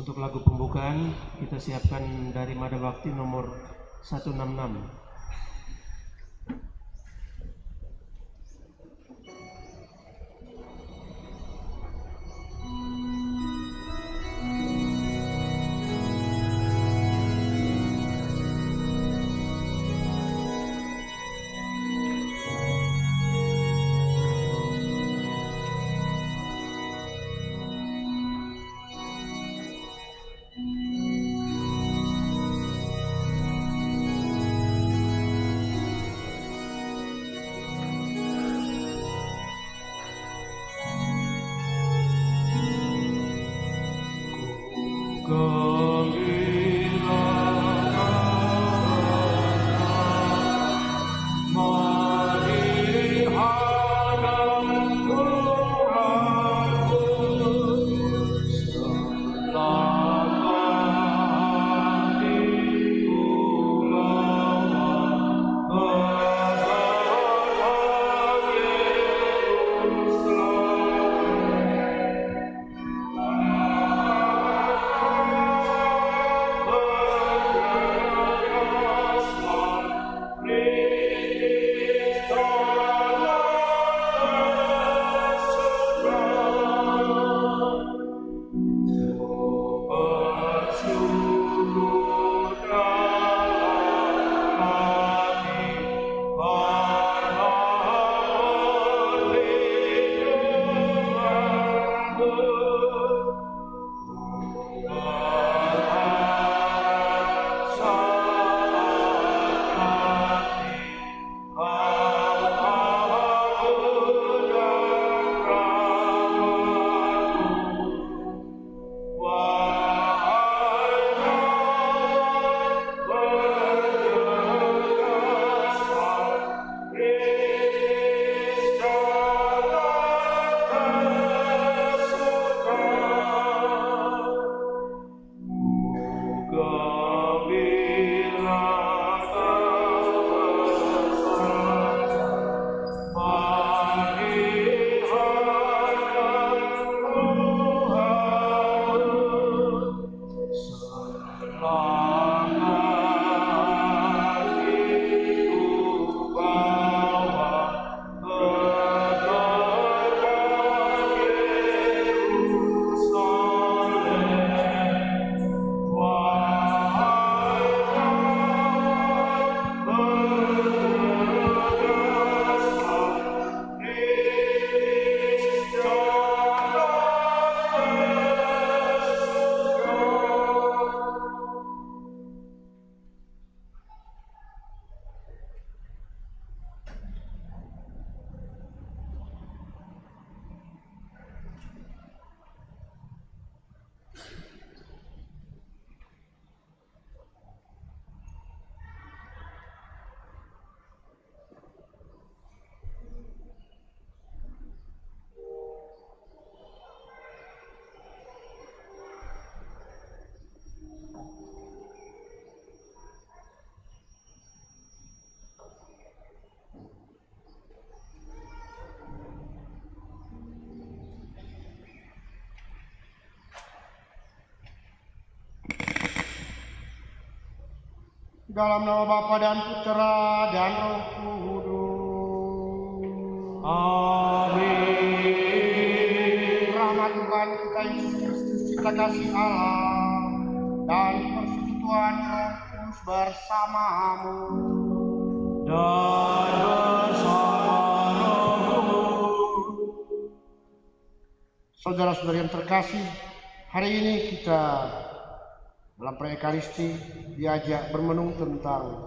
Untuk lagu pembukaan kita siapkan dari Mada Bakti nomor 166. Dalam nama Bapa dan Putera dan Roh Kudus. Amin. Rahmat Tuhan kita Yesus Kristus, cinta kasih Allah, dan persekutuan Roh Kudus bersamamu. Dan bersama rohmu. Saudara-saudari yang terkasih, hari ini kita dalam Praekaristi diajak bermenung tentang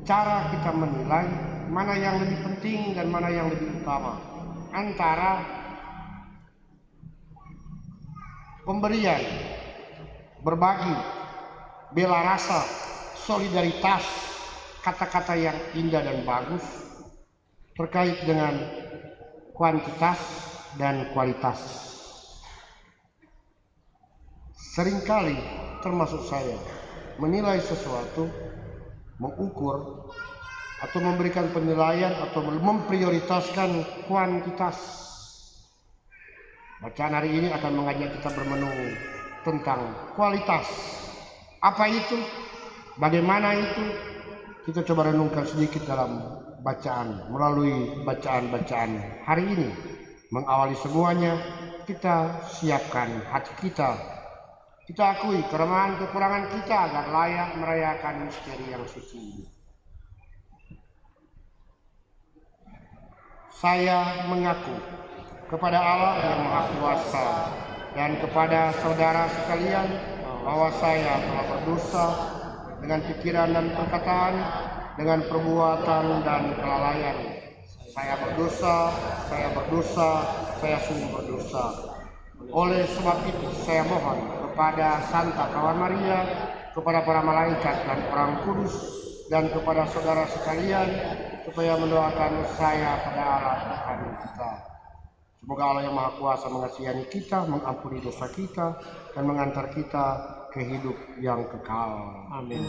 cara kita menilai mana yang lebih penting dan mana yang lebih utama antara pemberian, berbagi, bela rasa, solidaritas, kata-kata yang indah dan bagus terkait dengan kuantitas dan kualitas. Seringkali termasuk saya menilai sesuatu, mengukur atau memberikan penilaian atau memprioritaskan kuantitas. Bacaan hari ini akan mengajak kita bermenung tentang kualitas. Apa itu? Bagaimana itu? Kita coba renungkan sedikit dalam bacaan, melalui bacaan-bacaan hari ini. Mengawali semuanya, kita siapkan hati kita. Kita akui kelemahan kekurangan kita agar layak merayakan misteri yang suci ini. Saya mengaku kepada Allah yang Maha Kuasa dan kepada saudara sekalian bahwa saya telah berdosa dengan pikiran dan perkataan, dengan perbuatan dan kelalaian. Saya berdosa, saya sungguh berdosa. Oleh sebab itu saya mohon kepada Santa Kawan Maria, kepada para malaikat dan orang kudus, dan kepada saudara sekalian supaya mendoakan saya pada Allah Tuhan kita. Semoga Allah yang Maha Kuasa mengasihani kita, mengampuni dosa kita, dan mengantar kita ke hidup yang kekal. Amin.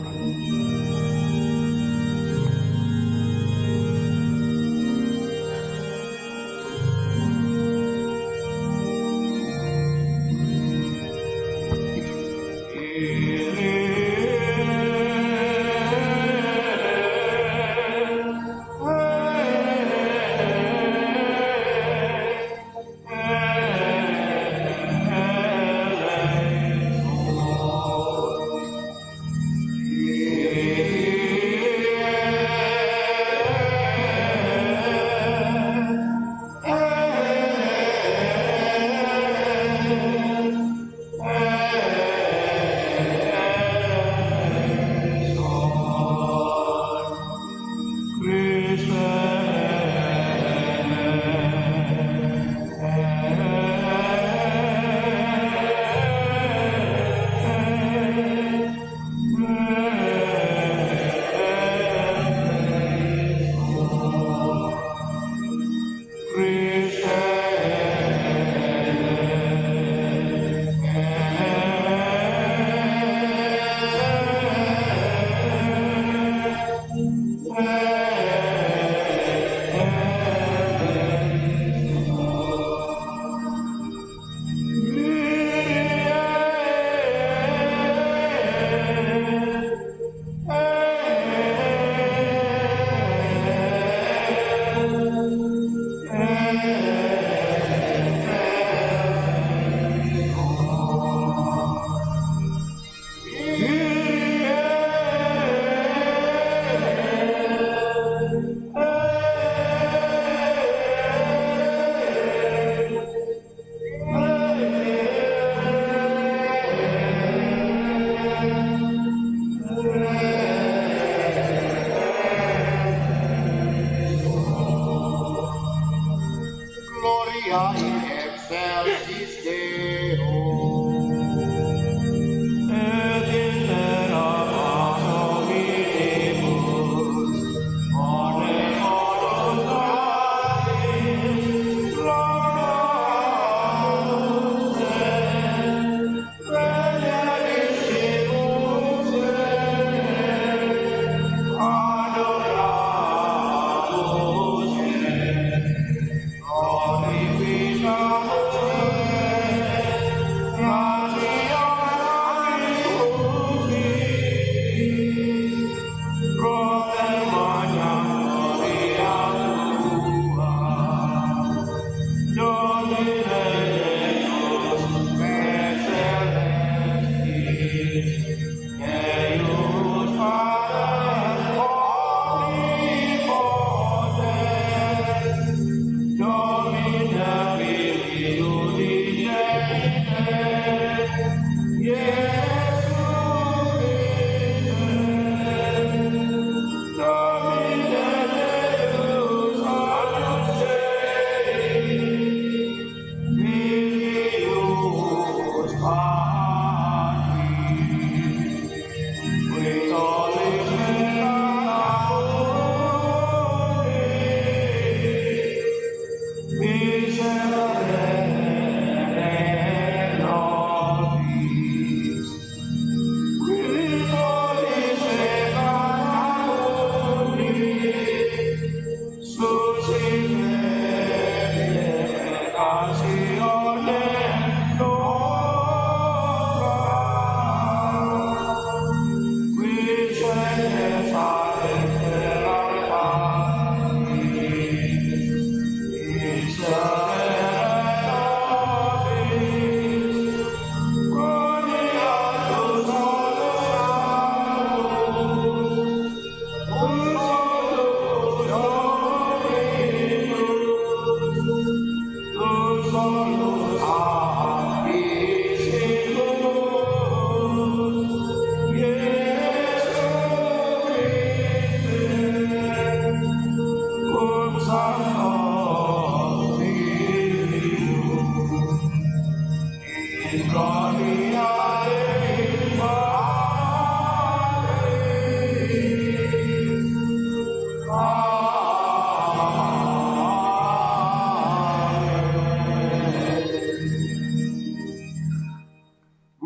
Gloria in excelsis Deo. Et in terra pacem omnibus, bone voluntatis, laudamus te, benedicimus te, adoramus te, glorificamus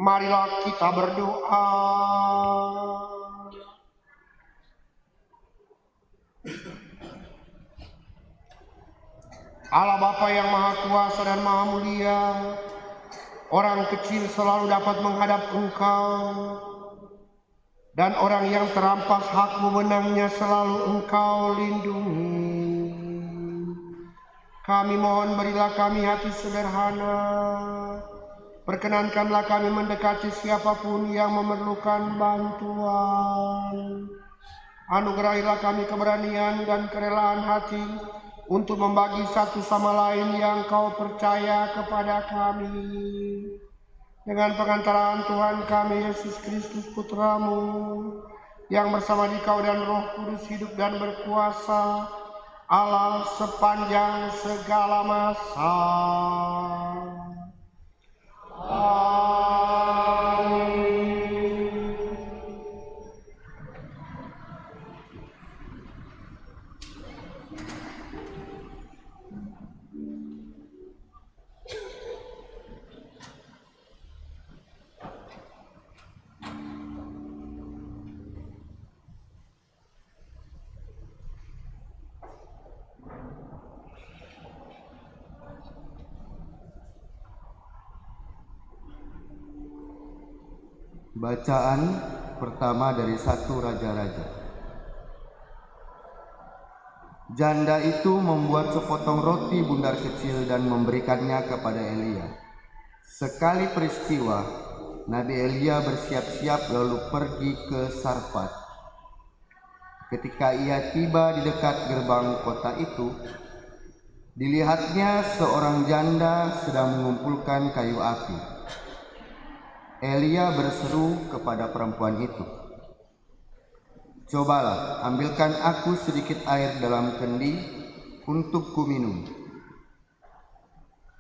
Marilah kita berdoa. Allah Bapa yang Maha Kuasa dan Maha Mulia, orang kecil selalu dapat menghadap Engkau, dan orang yang terampas hak wewenangnya selalu Engkau lindungi. Kami mohon berilah kami hati sederhana. Perkenankanlah kami mendekati siapapun yang memerlukan bantuan. Anugerahilah kami keberanian dan kerelaan hati untuk membagi satu sama lain yang Kau percaya kepada kami. Dengan pengantaran Tuhan kami Yesus Kristus Putra-Mu, yang bersama Dikau dan Roh Kudus hidup dan berkuasa, Allah sepanjang segala masa. Amin. Bacaan pertama dari 1 Raja-Raja. Janda itu membuat sepotong roti bundar kecil dan memberikannya kepada Elia. Sekali peristiwa, Nabi Elia bersiap-siap lalu pergi ke Sarfat. Ketika ia tiba di dekat gerbang kota itu, dilihatnya seorang janda sedang mengumpulkan kayu api. Elia berseru kepada perempuan itu, "Cobalah, ambilkan aku sedikit air dalam kendi untuk kuminum."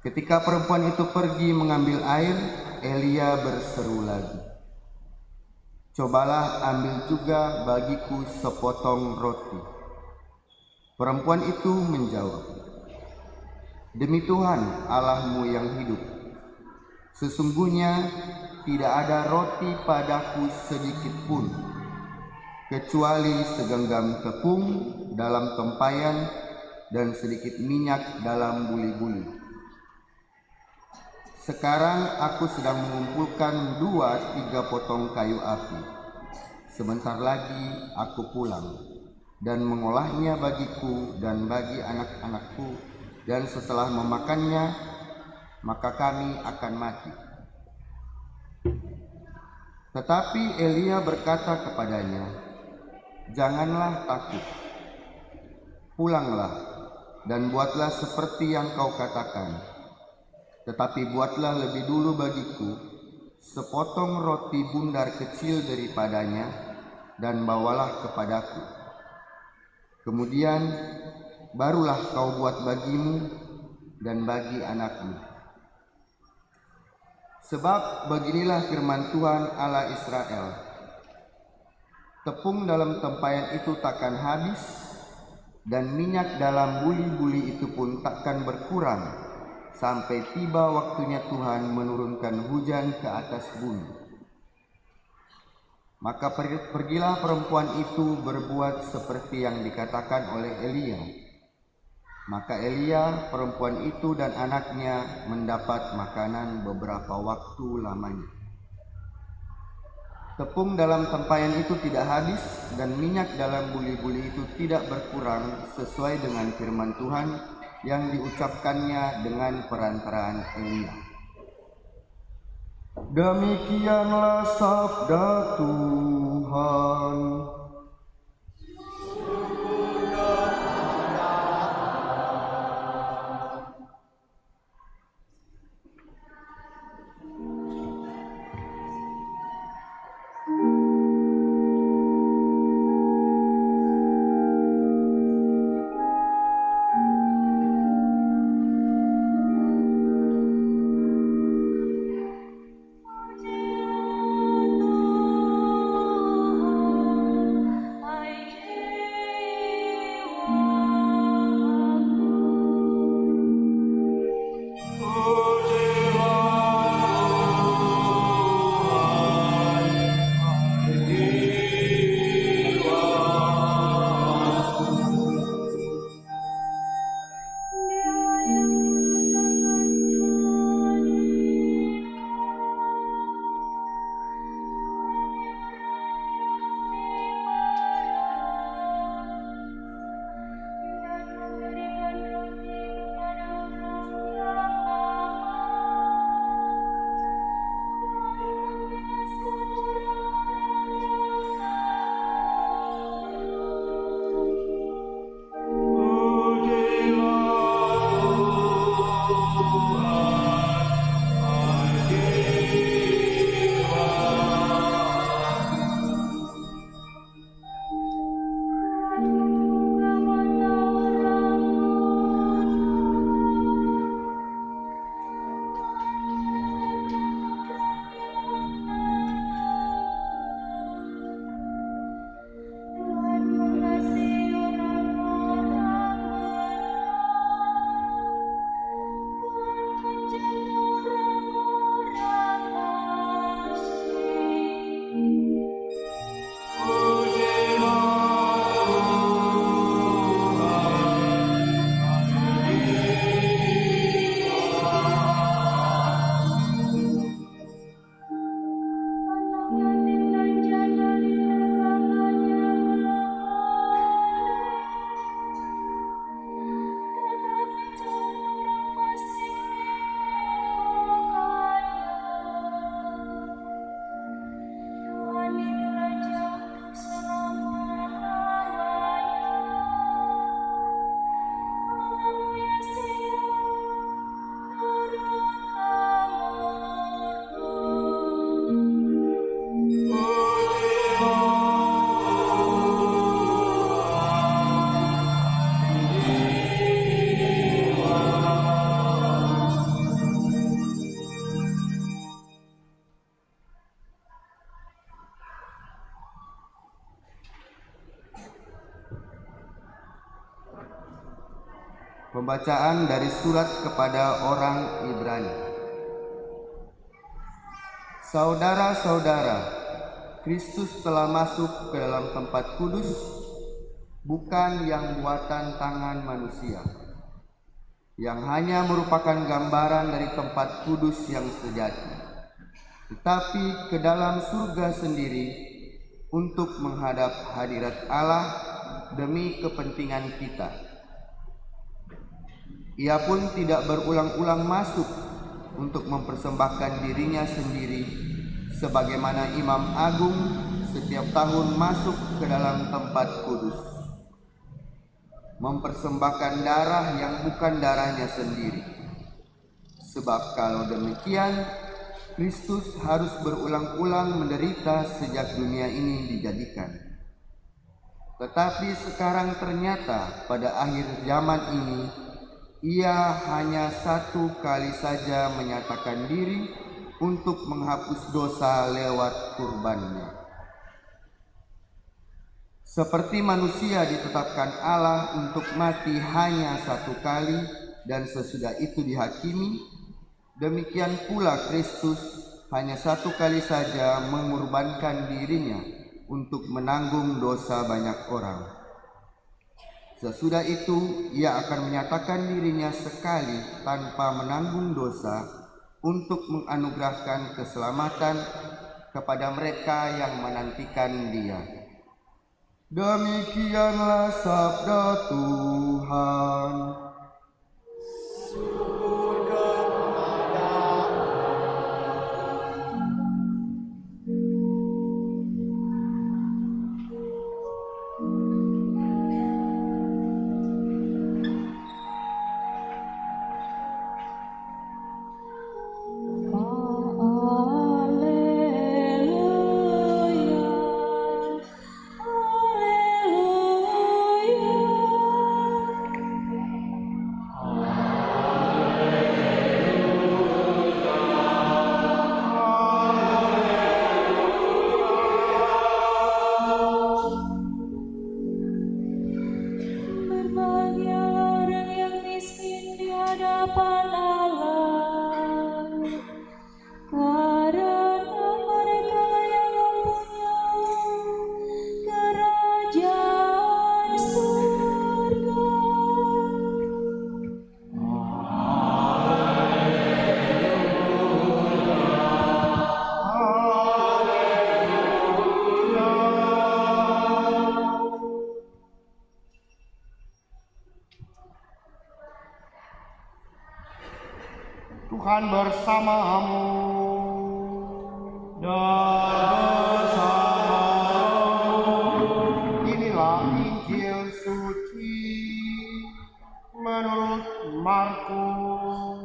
Ketika perempuan itu pergi mengambil air, Elia berseru lagi, "Cobalah ambil juga bagiku sepotong roti." Perempuan itu menjawab, "Demi Tuhan Allahmu yang hidup, sesungguhnya tidak ada roti padaku sedikit pun, kecuali segenggam tepung dalam tempayan dan sedikit minyak dalam buli-buli. Sekarang aku sedang mengumpulkan 2-3 potong kayu api. Sebentar lagi aku pulang dan mengolahnya bagiku dan bagi anak-anakku, dan setelah memakannya, maka kami akan mati." Tetapi Elia berkata kepadanya, "Janganlah takut. Pulanglah dan buatlah seperti yang kau katakan. Tetapi buatlah lebih dulu bagiku sepotong roti bundar kecil daripadanya dan bawalah kepadaku. Kemudian barulah kau buat bagimu dan bagi anakmu. Sebab beginilah firman Tuhan Allah Israel, tepung dalam tempayan itu takkan habis, dan minyak dalam buli-buli itu pun takkan berkurang, sampai tiba waktunya Tuhan menurunkan hujan ke atas bumi." Maka pergilah perempuan itu berbuat seperti yang dikatakan oleh Elia. Maka Elia, perempuan itu dan anaknya mendapat makanan beberapa waktu lamanya. Tepung dalam tempayan itu tidak habis dan minyak dalam buli-buli itu tidak berkurang, sesuai dengan firman Tuhan yang diucapkannya dengan perantaraan Elia. Demikianlah sabda Tuhan. Pembacaan dari surat kepada orang Ibrani. Saudara-saudara, Kristus telah masuk ke dalam tempat kudus, bukan yang buatan tangan manusia, yang hanya merupakan gambaran dari tempat kudus yang sejati, tetapi ke dalam surga sendiri untuk menghadap hadirat Allah demi kepentingan kita. Ia pun tidak berulang-ulang masuk untuk mempersembahkan dirinya sendiri sebagaimana imam agung setiap tahun masuk ke dalam tempat kudus, mempersembahkan darah yang bukan darahnya sendiri. Sebab kalau demikian, Kristus harus berulang-ulang menderita sejak dunia ini dijadikan. Tetapi sekarang ternyata pada akhir zaman ini, Ia hanya satu kali saja menyatakan diri untuk menghapus dosa lewat kurbannya. Seperti manusia ditetapkan Allah untuk mati hanya satu kali dan sesudah itu dihakimi, demikian pula Kristus hanya satu kali saja mengorbankan dirinya untuk menanggung dosa banyak orang. Sesudah itu Ia akan menyatakan dirinya sekali tanpa menanggung dosa untuk menganugerahkan keselamatan kepada mereka yang menantikan Dia. Demikianlah sabda Tuhan. Tuhan bersamamu dan bersamamu. Inilah Injil suci menurut Markus.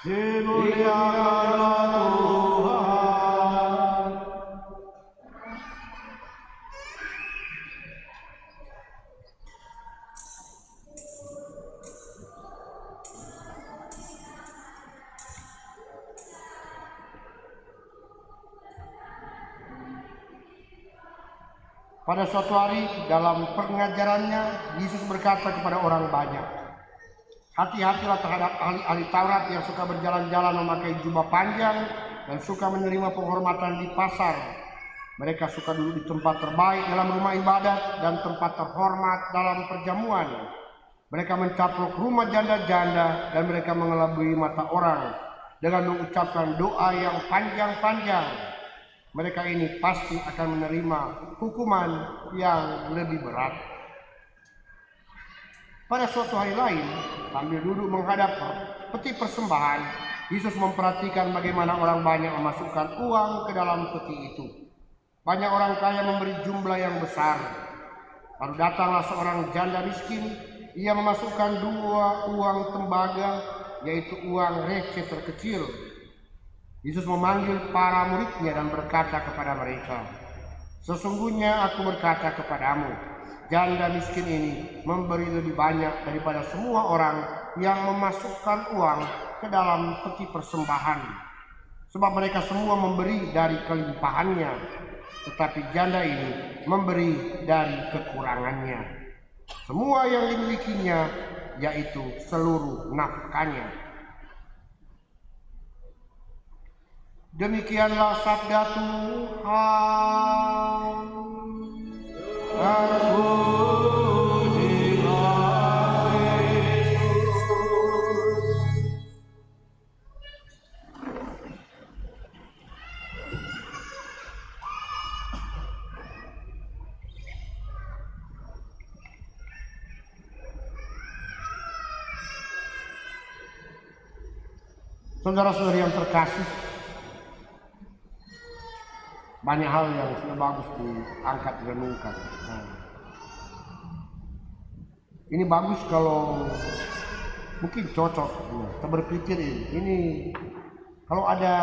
Dimuliakanlah Tuhan. Pada suatu hari dalam pengajarannya, Yesus berkata kepada orang banyak, "Hati-hatilah terhadap ahli-ahli Taurat yang suka berjalan-jalan memakai jubah panjang dan suka menerima penghormatan di pasar. Mereka suka duduk di tempat terbaik dalam rumah ibadat dan tempat terhormat dalam perjamuan. Mereka mencaplok rumah janda-janda dan mereka mengelabui mata orang dengan mengucapkan doa yang panjang-panjang. Mereka ini pasti akan menerima hukuman yang lebih berat." Pada suatu hari lain, sambil duduk menghadap peti persembahan, Yesus memperhatikan bagaimana orang banyak memasukkan uang ke dalam peti itu. Banyak orang kaya memberi jumlah yang besar. Lalu datanglah seorang janda miskin. Ia memasukkan 2 uang tembaga, yaitu uang receh terkecil. Yesus memanggil para muridnya dan berkata kepada mereka, "Sesungguhnya aku berkata kepadamu, janda miskin ini memberi lebih banyak daripada semua orang yang memasukkan uang ke dalam peti persembahan. Sebab mereka semua memberi dari kelimpahannya, tetapi janda ini memberi dari kekurangannya. Semua yang dimilikinya yaitu seluruh nafkahnya. Demikianlah sabda Tuhan. Terpujilah Kristus. Saudara-saudari yang terkasih, banyak hal yang sudah bagus diangkat, direnungkan. Ini bagus kalau mungkin cocok. Kita berpikir ini kalau ada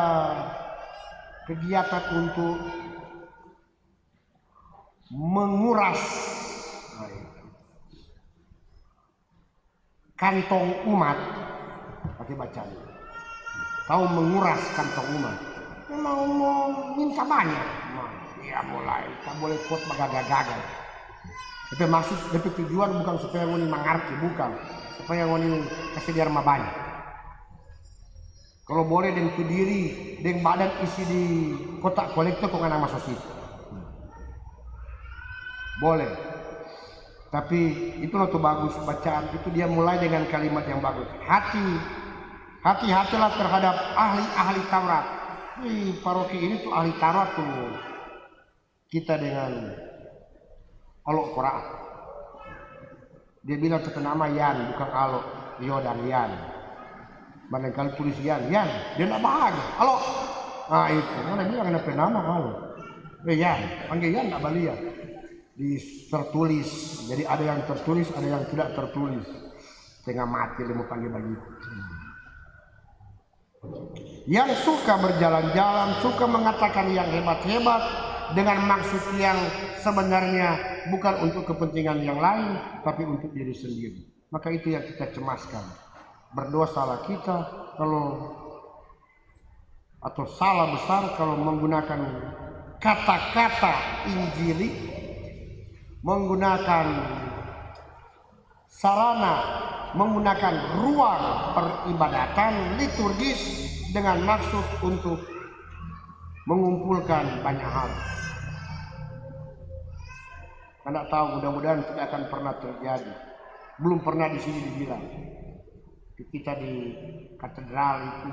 kegiatan untuk menguras kantong umat, pakai bacaan. Tahu menguras kantong umat. Mau minta banyak, ya mulai, tak boleh kuat bagagagagan. Tapi maksud, tapi tujuan bukan supaya ngoni mengerti, bukan, supaya ngoni kasih biar banyak. Kalau boleh dengan diri, dengan badan isi di kotak kolektor kok nggak masuk situ. Boleh, tapi itu tuh bagus bacaan itu, dia mulai dengan kalimat yang bagus. Hati-hatilah terhadap ahli-ahli Taurat. Paroki ini tuh ahli Taurat tuh. Kita dengan Alok Quran. Dia bilang terkenama Yan, bukan Alok, Yo dan Yan. Barangkali tulis Yan, dia tidak bahagia. Alok, nah itu, mana bilang kenapa nama Alok? Yan, panggil Yan tidak balia. Tertulis, jadi ada yang tertulis, ada yang tidak tertulis. Tengah mati dia mau panggil begitu. Yang suka berjalan-jalan, suka mengatakan yang hebat-hebat dengan maksud yang sebenarnya bukan untuk kepentingan yang lain, tapi untuk diri sendiri. Maka itu yang kita cemaskan. Berdosalah kita kalau atau salah besar kalau menggunakan kata-kata Injili, menggunakan sarana, menggunakan ruang peribadatan liturgis dengan maksud untuk mengumpulkan banyak hal. Anda tahu, mudah-mudahan tidak akan pernah terjadi. Belum pernah di sini dibilang. Kita di katedral itu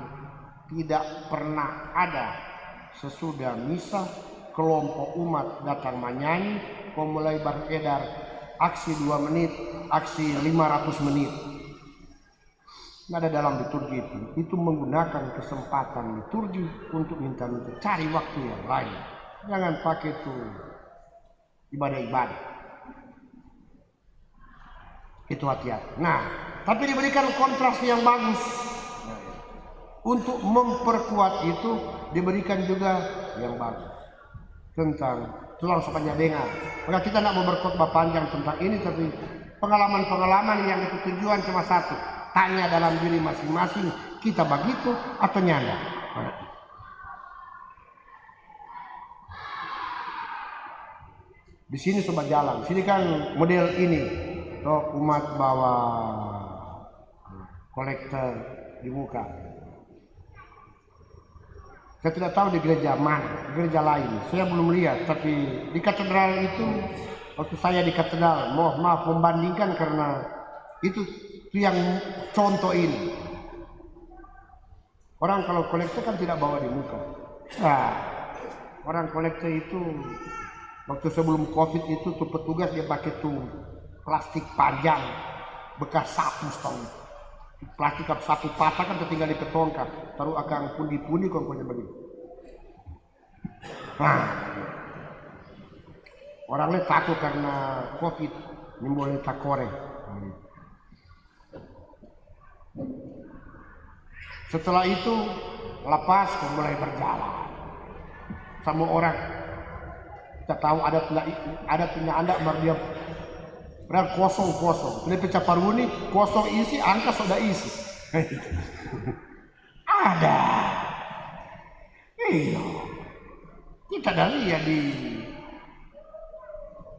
tidak pernah ada sesudah misa kelompok umat datang menyanyi, mulai beredar aksi 2 menit, aksi 500 menit. Nggak ada dalam liturgi itu menggunakan kesempatan liturgi untuk minta-minta, cari waktu yang lain. Jangan pakai itu ibadah-ibadah. Itu hati-hati. Nah, tapi diberikan kontras yang bagus. Untuk memperkuat itu diberikan juga yang bagus. Tentang, itu langsung aja dengar. Maka kita tidak mau berkhotbah panjang tentang ini, tapi pengalaman-pengalaman yang itu tujuan cuma satu. Tanya dalam diri masing-masing, kita begitu atau nyanda? Di sini sobat jalan, sini kan model ini, toh umat bawa kolektor di muka. Saya tidak tahu di gereja mana, gereja lain, saya belum lihat. Tapi di katedral itu, waktu saya di katedral, maaf membandingkan karena itu yang contoh ini. Orang kalau kolektor kan tidak bawa di muka. Nah, orang kolektor itu waktu sebelum COVID itu tuh petugas dia pakai tuh plastik panjang bekas sapu setahun. Plastik sapu patah kan tinggal dipetongkan, taruh akan pundi-pundi komponya begitu. Nah, orangnya takut karena COVID, nimbulnya takore. Setelah itu lepas mulai berjalan sama orang. Kita tahu ada punya anda dia kosong. Ini pecah paruni kosong isi, angka sudah isi. Ada. Iya. Kita dari ya di.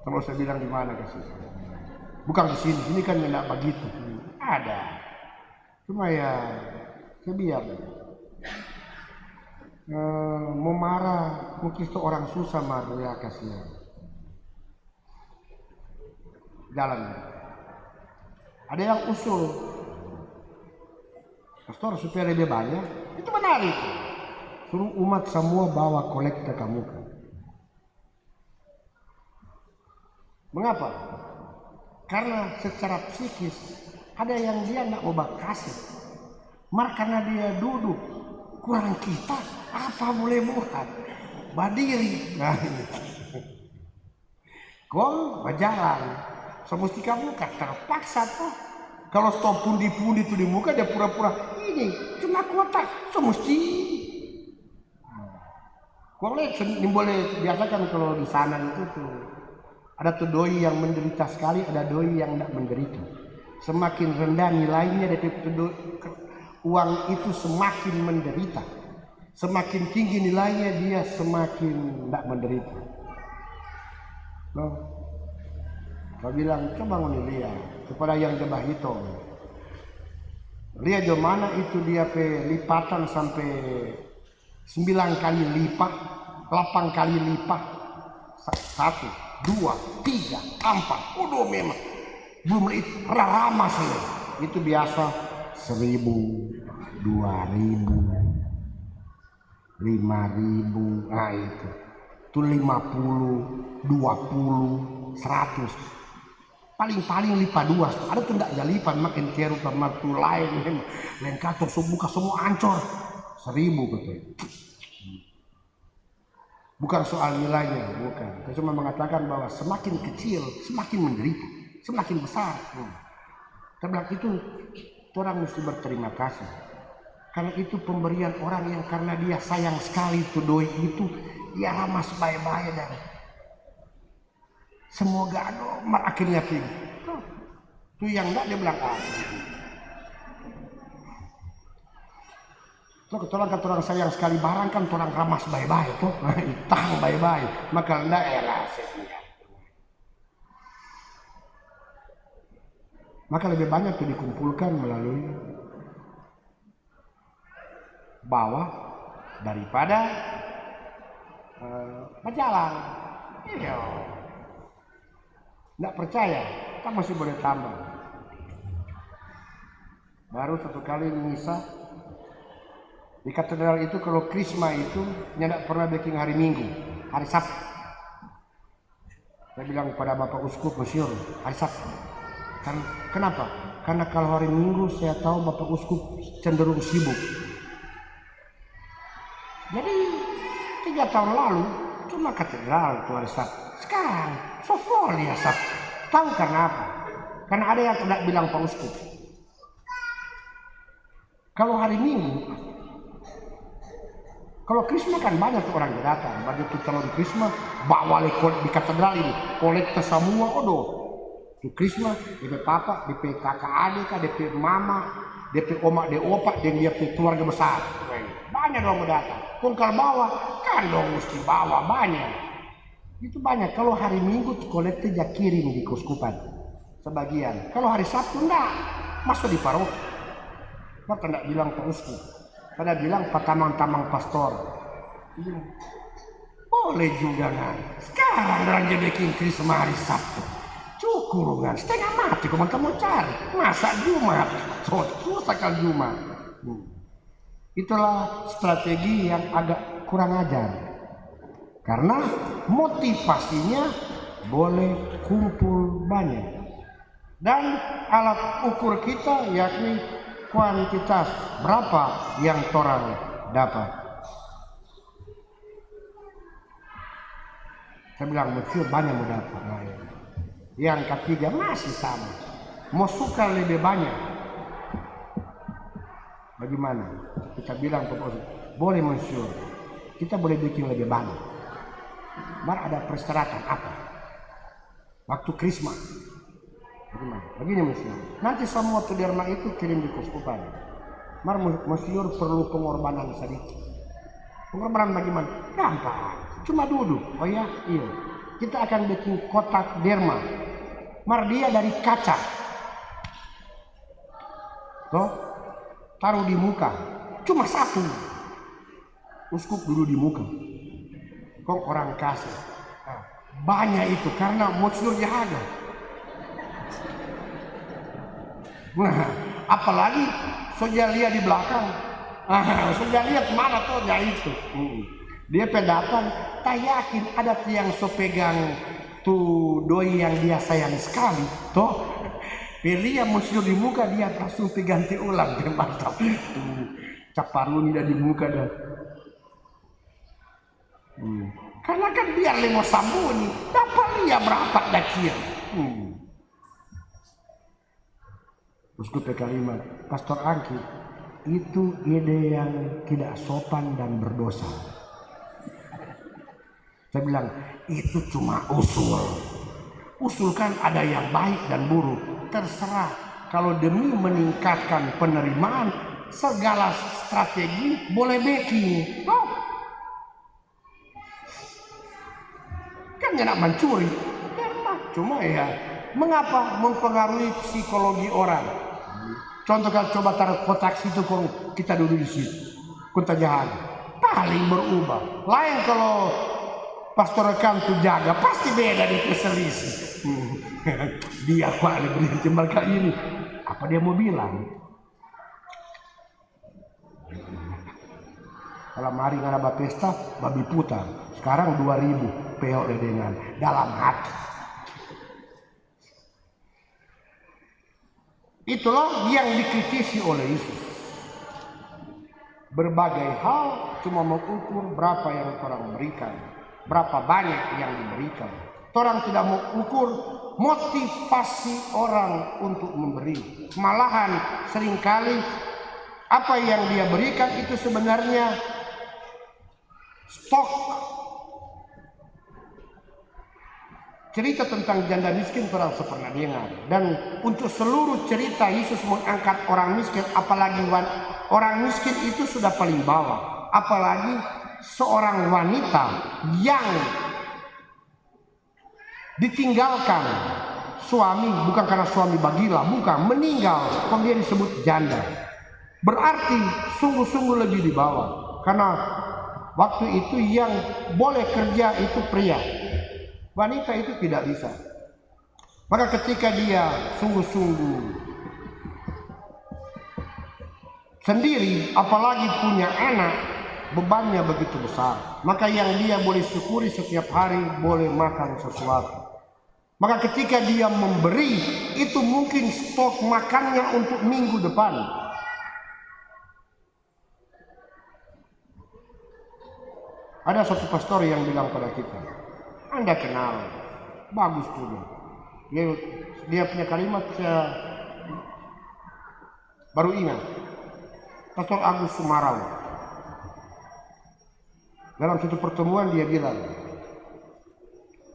Kalau saya bilang di mana kasih? Bukan di sini. Sini kan tidak begitu. Ada. Cuma ya biar mau marah mungkin itu orang susah marah ya kasihan. Jalan. Ada yang usul, pastor supaya lebih banyak, itu benar itu. Suruh umat semua bawa kolektor ke muka. Mengapa? Karena secara psikis ada yang dia nggak mau kasih. Karena dia duduk kurang kita, apa boleh buat? Badiri. Nah, kau berjalan, semesti kamu terpaksa tuh. Kalau stop pundi-pundi itu di muka dia pura-pura ini cuma kotak, semesti. Kau lihat, ini boleh biasa kan kalau di sana itu tuh ada tuh doi yang menderita sekali, ada doi yang tidak menderita. Semakin rendah nilainya dari uang itu semakin menderita. Semakin tinggi nilainya dia semakin tidak menderita. No. Kau bilang coba lihat kepada yang jebah itu. Lihat mana itu dia lipatan sampai 9 kali lipat, 8 kali lipat, 1, 2, 3, 4. Udah memang belum itu ramah sih. Itu biasa 1.000, 2.000, 5.000. Nah itu 50, 20, 100. Paling lipat 2. Ada tuh enggak lipat makin teru martu lain kantor buka semua ancor 1.000 betul. Bukan soal nilainya, bukan. Saya cuma mengatakan bahwa semakin kecil semakin menderita, semakin besar. Karena itu orang mesti berterima kasih. Karena itu pemberian orang yang karena dia sayang sekali itu doi itu dia ramah sebaik-baik dan semoga akhirnya pilih. Tuh yang enggak dia bilang kata orang sayang sekali barang kan orang ramah baik-baik tuh, tahan baik-baik, maka enggak maka lebih banyak tuh dikumpulkan melalui bawah daripada berjalan. Iya. Nggak percaya, kan masih boleh tambah. Baru 1 kali misa di katedral itu kalau krisma itu tidak pernah bikin hari Minggu, hari Sabtu. Saya bilang kepada Bapak Uskup Monsieur, hari Sabtu. Kenapa? Karena kalau hari Minggu saya tahu Bapak Uskup cenderung sibuk. Jadi 3 tahun lalu cuma katedral itu hari Sabtu. Sekarang Sofoli ya Sabtu. Tahu karena apa? Karena ada yang tidak bilang Pak Uskup. Kalau hari Minggu, kalau Krisma kan banyak tuh orang yang datang. Begitu calon Krisma bawa di katedral ini kolektor semua. Di Krisma, DP papa, DP kakak adik, DP mama, DP oma, DP opa, dan dia keluarga besar. Banyak dong datang. Pun kalau bawa, kan dong mesti bawa banyak. Itu banyak. Kalau hari Minggu kolektor dia kirim di keuskupan sebagian. Kalau hari Sabtu enggak, masuk di paroki. Maka enggak bilang Pak Uskup. Pada bilang Pak Tamang-tamang pastor. Boleh juga kan. Sekarang orang jadi bikin Krisma hari Sabtu. Cukur kan, setengah mati kamu cari. Masa Jumat, susah kan Jumat. Itulah strategi yang agak kurang ajar. Karena motivasinya boleh kumpul banyak. Dan alat ukur kita yakni kuantitas berapa yang orang dapat. Saya bilang Monsieur banyak mau dapat. Yang ketiga masih sama, mau suka lebih banyak. Bagaimana? Kita bilang boleh Monsieur, kita boleh bikin lebih banyak. Mar ada persyaratan apa? Waktu Krisma. Bagaimana? Begini Monsieur, nanti semua derma itu kirim di keuskupan. Mar Monsieur perlu pengorbanan sedikit. Pengorbanan bagaimana? Gampang, cuma duduk. Oh ya, iya. Kita akan bikin kotak derma. Mar dia dari kaca. toh taruh di muka, cuma satu uskup dulu di muka, kok orang kasih. Nah, banyak itu karena Monsignor jaga. Nah, apalagi saudara lihat di belakang, saudara lihat mana tuh ya itu. Dia pendatang, tak yakin ada tiang so pegang tuh doi yang dia sayang sekali, toh. Lihat Monsignor di muka, dia langsung ganti ulang, dia mantap. Caparuni dah di muka dah. Karena kan biar lemo sambuni, dapat dia berapa dakian. Terus gue kalimat, Pastor Angki, itu ide yang tidak sopan dan berdosa. Saya bilang, itu cuma usul. Usul kan ada yang baik dan buruk. Terserah, kalau demi meningkatkan penerimaan, segala strategi boleh backing. Oh. Kan gak nak mencuri. Cuma ya, mengapa mempengaruhi psikologi orang? Contoh kan coba taruh kotak situ, kok kita duduk di situ. Kita jahat. Paling berubah. Lain kalau Pastor Rekam tuh jaga, pasti beda di selisih. Dia kok ada berhenti kali ini. Apa dia mau bilang? Kalau mari nggak ada pesta, babi putar. Sekarang 2000 peok dengan dalam hati. Itulah yang dikritisi oleh Yesus. Berbagai hal cuma mengukur berapa yang orang berikan. Berapa banyak yang diberikan. Orang tidak mau ukur motivasi orang untuk memberi. Malahan seringkali apa yang dia berikan itu sebenarnya stok. Cerita tentang janda miskin orang pernah dengar. Dan untuk seluruh cerita Yesus mengangkat orang miskin, apalagi orang miskin itu sudah paling bawah. Apalagi seorang wanita yang ditinggalkan suami, bukan karena suami bagila, bukan, meninggal, kemudian disebut janda. Berarti sungguh-sungguh lebih di bawah. Karena waktu itu yang boleh kerja itu pria, wanita itu tidak bisa. Maka ketika dia sungguh-sungguh sendiri, apalagi punya anak, bebannya begitu besar. Maka yang dia boleh syukuri setiap hari boleh makan sesuatu. Maka ketika dia memberi, itu mungkin stok makannya untuk minggu depan. Ada satu pastor yang bilang pada kita, Anda kenal, bagus punya. Dia punya kalimat saya baru ingat. Pastor Agus Sumarau. Dalam suatu pertemuan dia bilang,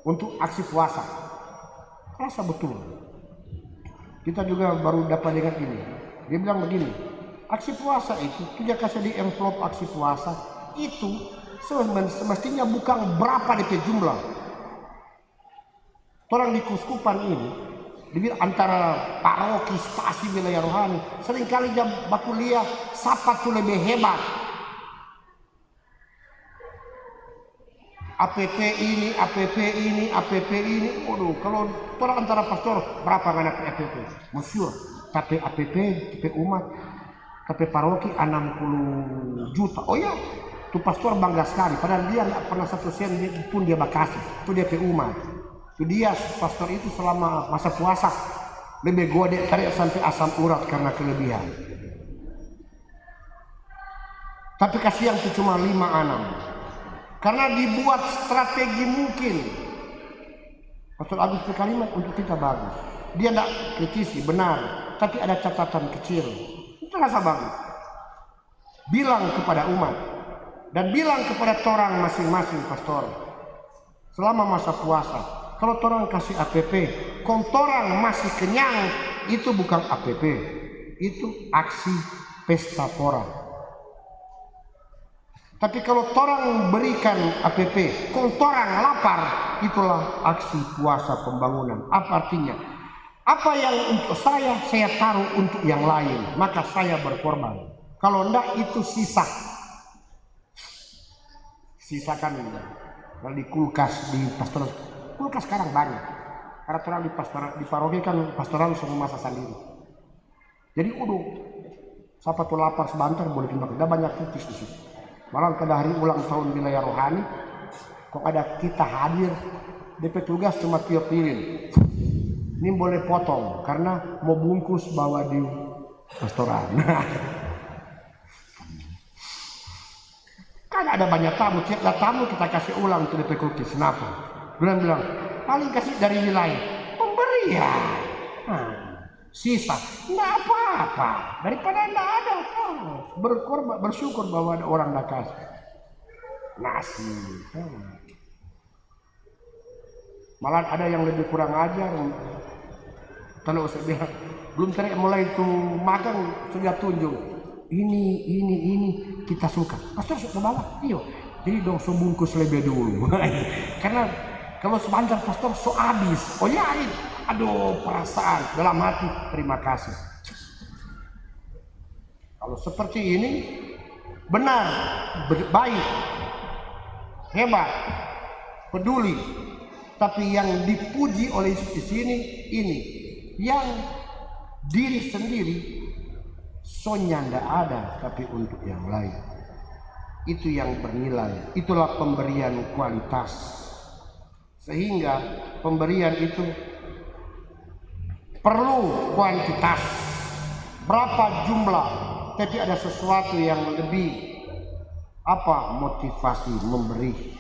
untuk aksi puasa, rasa betul. Kita juga baru dapat dengar ini. Dia bilang begini, aksi puasa itu, dia kasih di envelope aksi puasa, itu semestinya bukan berapa DP jumlah. Orang di kuskupan ini, dibilang antara paroki, stasi, wilayah rohani, seringkali jam bakuliah, siapa tuh lebih hebat. APP ini, APP ini, APP ini. Waduh, kalau orang antara pastor berapa anak APP? Masyur, tapi APP, TP umat, tapi paroki 60 juta. Oh ya, tuh pastor bangga sekali. Padahal dia nggak pernah satu sen pun dia bakasi. Itu dia umat. Itu dia pastor itu selama masa puasa lebih gede tarik sampai asam urat karena kelebihan. Tapi kasihan itu cuma 5-6. Karena dibuat strategi mungkin. Pastor Agus berkalimat untuk kita bagus. Dia tidak kritisi, benar. Tapi ada catatan kecil. Itu rasa bagus. Bilang kepada umat. Dan bilang kepada orang masing-masing pastor. Selama masa puasa. Kalau orang kasih APP. Kalau orang masih kenyang. Itu bukan APP. Itu aksi pesta pora. Tapi kalau orang berikan APP, kalau orang lapar, itulah aksi puasa pembangunan. Apa artinya? Apa yang untuk saya taruh untuk yang lain, maka saya berkorban. Kalau enggak itu sisa. Sisa kan kalau di kulkas, di pastoral. Kulkas sekarang banyak. Karena orang di paroki kan pastoral semua masak sendiri. Jadi udah, siapa tuh lapar sebentar boleh timbang. Ada banyak titis di situ. Malah pada hari ulang tahun wilayah rohani, kok ada kita hadir, DP tugas cuma tiup lilin. Ini boleh potong karena mau bungkus bawa di pastoral. Kan ada banyak tamu, tiap tamu kita kasih ulang untuk DP cookies. Kenapa? Bilang paling kasih dari wilayah pemberian. Sisa nggak apa-apa daripada nggak ada. Berkorban, bersyukur bahwa ada orang dah kasih nasi. Malah ada yang lebih kurang ajar. Kalau saya bilang belum mulai itu makan sudah tunjuk ini kita suka. Pastor suka bawah, iyo. Jadi dong sebungkus lebih dulu. Karena kalau sebentar pastor so habis. Oh ya, aduh perasaan dalam hati terima kasih. Kalau seperti ini benar, baik, hebat, peduli. Tapi yang dipuji oleh Yesus di sini ini yang diri sendiri sonya ndak ada, tapi untuk yang lain itu yang bernilai. Itulah pemberian kualitas, sehingga pemberian itu perlu kuantitas, berapa jumlah, tapi ada sesuatu yang lebih motivasi memberi.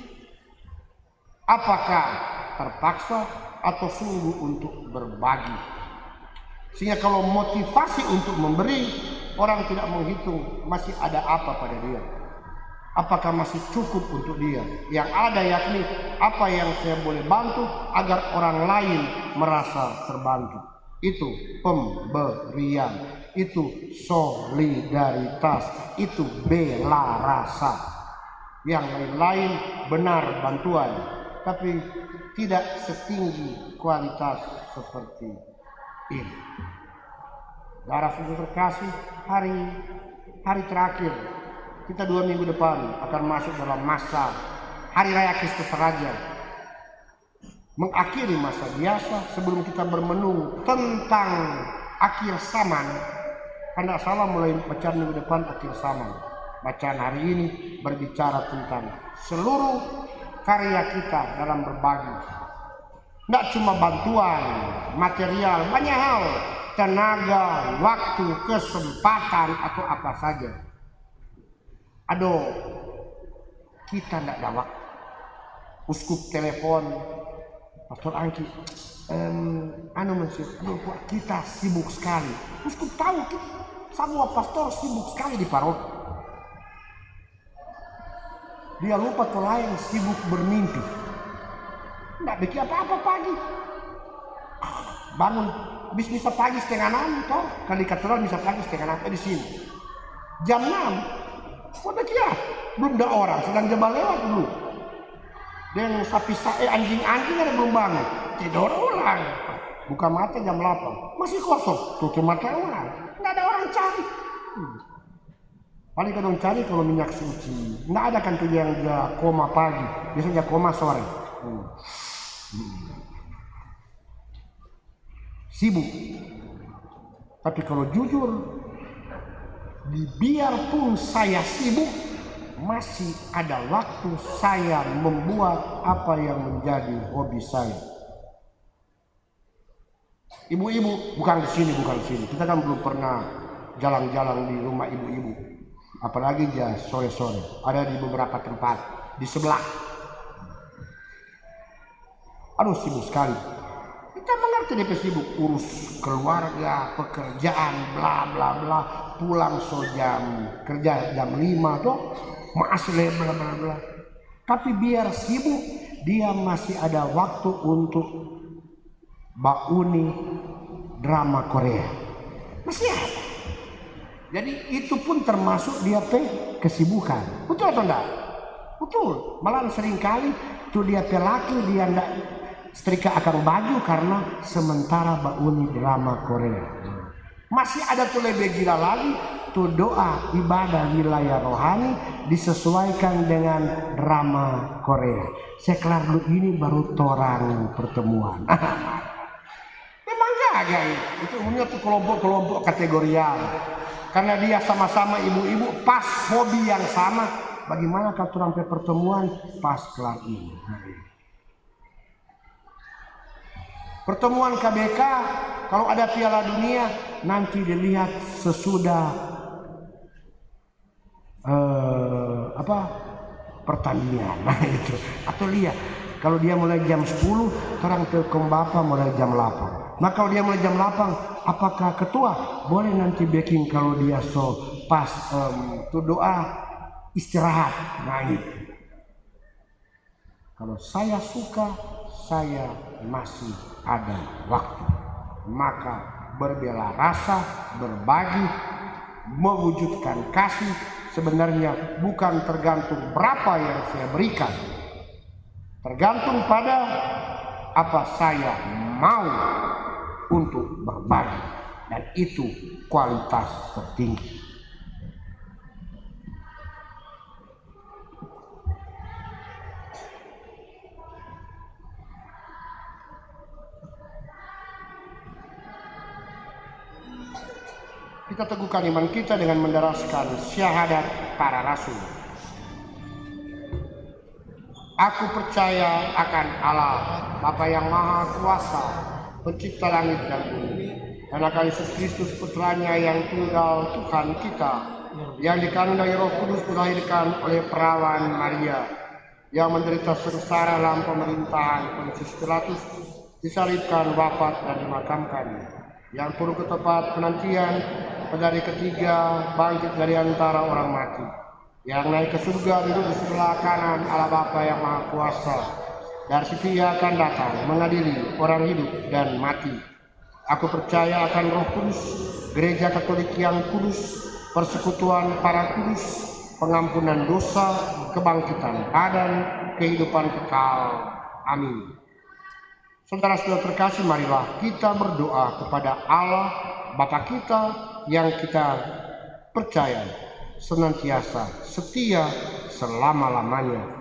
Apakah terpaksa atau sungguh untuk berbagi? Sehingga kalau motivasi untuk memberi, orang tidak menghitung masih ada apa pada dia. Apakah masih cukup untuk dia? Yang ada yakni apa yang saya boleh bantu agar orang lain merasa terbantu. Itu pemberian, itu solidaritas, itu bela rasa. Yang lain-lain benar bantuan, tapi tidak setinggi kualitas seperti ini. Darah sudah terkasih, hari terakhir kita 2 minggu depan akan masuk dalam masa Hari Raya Kristus Raja, mengakhiri masa biasa sebelum kita bermenung tentang akhir zaman. Karena salah mulai bacaan minggu depan akhir zaman. Bacaan hari ini berbicara tentang seluruh karya kita dalam berbagi. Tidak cuma bantuan material, banyak hal, tenaga, waktu, kesempatan atau apa saja. Aduh, kita tidak ada waktu. Uskup telepon, Pastor Angki, kita sibuk sekali. Uskup tahu semua pastor sibuk sekali di paroki. Dia lupa kalau lain sibuk bermimpi. Tidak bikin apa-apa pagi. Bangun, bisa pagi 5:30 toh. Kali katedral bisa pagi 5:30 di sini. Jam 6. Udah kira belum ada orang, sedang jebal lewat dulu. Dan sapi anjing-anjing ada belum bangun. Tidur ulang. Buka mata jam 8. Masih kosong. Tutup mata ulang. Nggak ada orang cari. Paling kadang cari kalau minyak suci. Nggak ada kan tuh yang dia koma pagi. Biasanya koma sore. Sibuk. Tapi kalau jujur, biarpun saya sibuk, masih ada waktu saya membuat apa yang menjadi hobi saya. Ibu-ibu bukan di sini. Kita kan belum pernah jalan-jalan di rumah ibu-ibu. Apalagi ya sore-sore. Ada di beberapa tempat di sebelah. Aduh, sibuk sekali. Kita mengerti DP sibuk, urus keluarga, pekerjaan, bla bla bla. Pulang kerja jam 5 tuh, masih bla bla bla. Tapi biar sibuk, dia masih ada waktu untuk bauni drama Korea. Masih ada. Jadi itu pun termasuk dia kesibukan. Betul atau enggak? Betul. Malah seringkali tuh dia laki dia setrika akan baju karena sementara bauni drama Korea. Masih ada tuh lebih gila lagi, tuh doa ibadah wilayah rohani disesuaikan dengan drama Korea. Saya kelar dulu ini baru torang pertemuan. Memang jaga itu umumnya tuh kelompok-kelompok kategorial. Karena dia sama-sama ibu-ibu pas hobi yang sama. Bagaimana kalau sampai pertemuan pas kelar ini? Pertemuan KBK kalau ada Piala Dunia nanti dilihat sesudah pertandingan. Nah itu. Atau lihat kalau dia mulai jam 10, sekarang telkom Bapak mulai jam 8. Nah kalau dia mulai jam 8, apakah ketua boleh nanti backing kalau dia pas tuh doa istirahat. Nah itu. Kalau saya suka, saya masih ada waktu. Maka berbela rasa, berbagi, mewujudkan kasih sebenarnya bukan tergantung berapa yang saya berikan. Tergantung pada apa saya mau untuk berbagi. Dan itu kualitas tertinggi. Kita teguhkan iman kita dengan mendaraskan syahadat para rasul. Aku percaya akan Allah, Bapa yang Maha Kuasa, pencipta langit dan bumi, dan akan Yesus Kristus putranya yang tunggal Tuhan kita, yang dikandung dari Roh Kudus dilahirkan oleh perawan Maria, yang menderita sengsara dalam pemerintahan Pontius Pilatus, disalibkan, wafat dan dimakamkan, yang turut ke tempat penantian pada hari ketiga bangkit dari antara orang mati, yang naik ke surga duduk di sebelah kanan Allah Bapa yang Maha Kuasa. Dari situ Ia akan datang mengadili orang hidup dan mati. Aku percaya akan Roh Kudus, Gereja Katolik yang kudus, persekutuan para kudus, pengampunan dosa, kebangkitan badan, kehidupan kekal. Amin. Saudara-saudara terkasih, marilah kita berdoa kepada Allah Bapa kita yang kita percaya senantiasa setia selama-lamanya.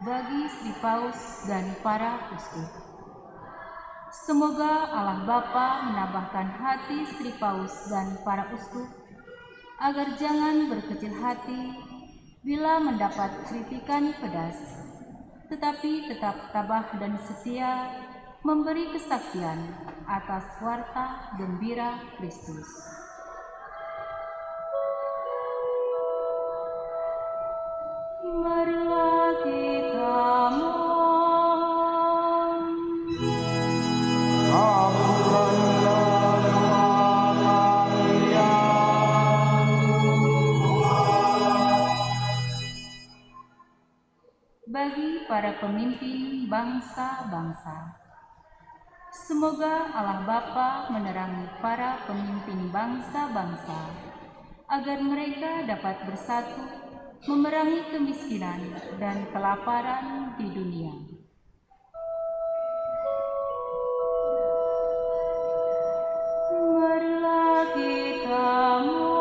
Bagi Sri Paus dan para uskup, semoga Allah Bapa menambahkan hati Sri Paus dan para uskup agar jangan berkecil hati bila mendapat kritikan pedas, tetapi tetap tabah dan setia memberi kesaksian atas warta gembira Kristus. Marilah kita mohon. Kabulkanlah doa kami ya Bagi para pemimpin bangsa-bangsa, semoga Allah Bapa menerangi para pemimpin bangsa-bangsa agar mereka dapat bersatu memerangi kemiskinan dan kelaparan di dunia. Marilah kita mohon.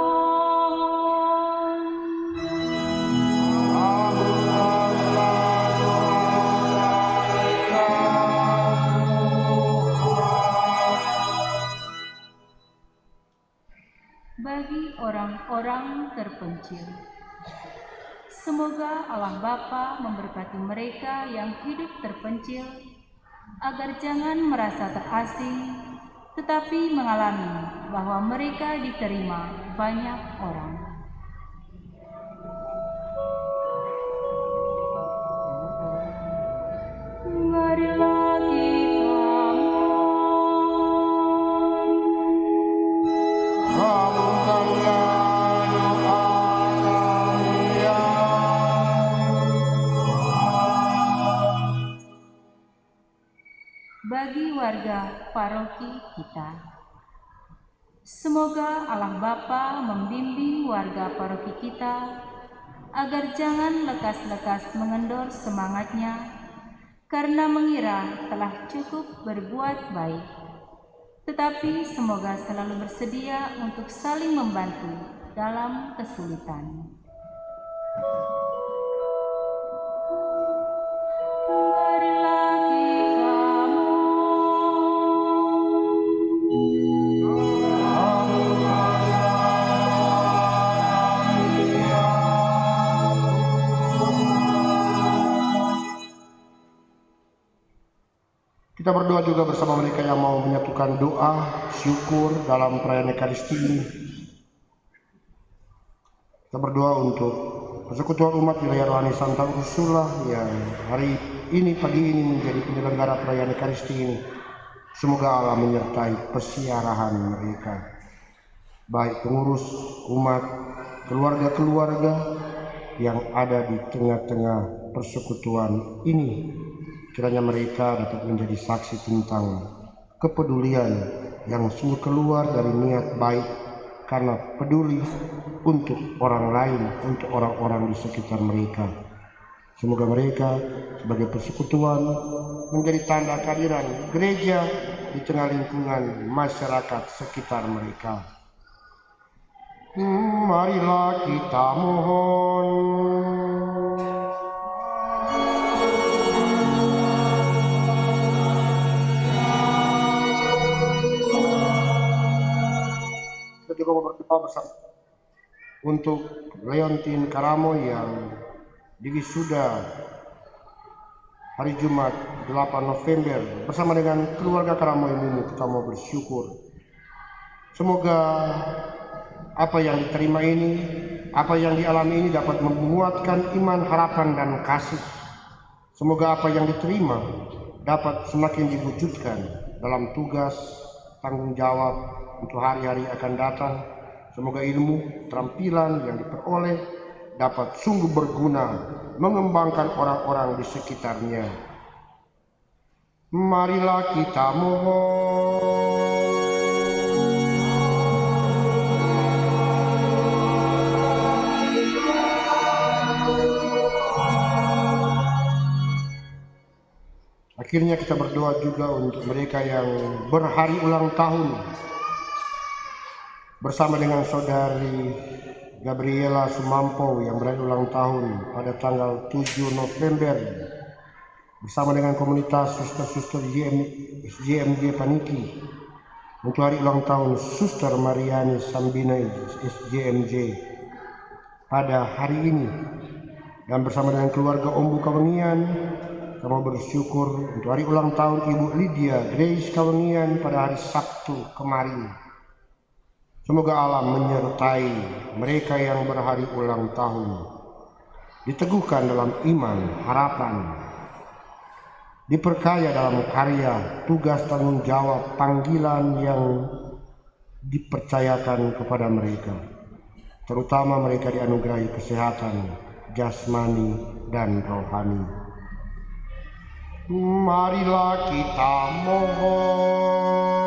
Kabulkanlah doa kami. Bagi orang-orang terpencil, semoga Allah Bapa memberkati mereka yang hidup terpencil, agar jangan merasa terasing, tetapi mengalami bahwa mereka diterima banyak orang. Marilah kita mohon. Kabulkanlah doa kami ya Bagi warga paroki kita, semoga Allah Bapa membimbing warga paroki kita agar jangan lekas-lekas mengendor semangatnya karena mengira telah cukup berbuat baik, tetapi semoga selalu bersedia untuk saling membantu dalam kesulitan. Kita berdoa juga bersama mereka yang mau menyatukan doa, syukur dalam perayaan Ekaristi ini. Kita berdoa untuk persekutuan umat wilayah rohani Santa Ursula yang hari ini, pagi ini menjadi penyelenggara perayaan Ekaristi ini. Semoga Allah menyertai persiarahan mereka, baik pengurus umat, keluarga-keluarga yang ada di tengah-tengah persekutuan ini. Kiranya mereka dapat menjadi saksi tentang kepedulian yang sungguh keluar dari niat baik karena peduli untuk orang lain, untuk orang-orang di sekitar mereka. Semoga mereka sebagai persekutuan menjadi tanda kehadiran gereja di tengah lingkungan masyarakat sekitar mereka. Marilah kita mohon. Juga berdoa bersama untuk Leontin Karamo yang diwisuda hari Jumat 8 November bersama dengan keluarga Karamo ini. Kita mau bersyukur, semoga apa yang diterima ini, apa yang dialami ini dapat menguatkan iman, harapan, dan kasih. Semoga apa yang diterima dapat semakin diwujudkan dalam tugas tanggung jawab untuk hari-hari akan datang. Semoga ilmu, keterampilan yang diperoleh dapat sungguh berguna mengembangkan orang-orang di sekitarnya. Marilah kita mohon. Akhirnya kita berdoa juga untuk mereka yang berhari ulang tahun, bersama dengan saudari Gabriela Sumampo yang berhari ulang tahun pada tanggal 7 November bersama dengan komunitas suster-suster SJMJ Paniki untuk hari ulang tahun Suster Mariani Sambina SJMJ pada hari ini, dan bersama dengan keluarga Ombu Kawengian kami bersyukur untuk hari ulang tahun Ibu Lydia Grace Kawengian pada hari Sabtu kemarin. Semoga Allah menyertai mereka yang berhari ulang tahun, diteguhkan dalam iman, harapan, diperkaya dalam karya, tugas, tanggung jawab, panggilan yang dipercayakan kepada mereka. Terutama mereka dianugerahi kesehatan jasmani dan rohani. Marilah kita mohon.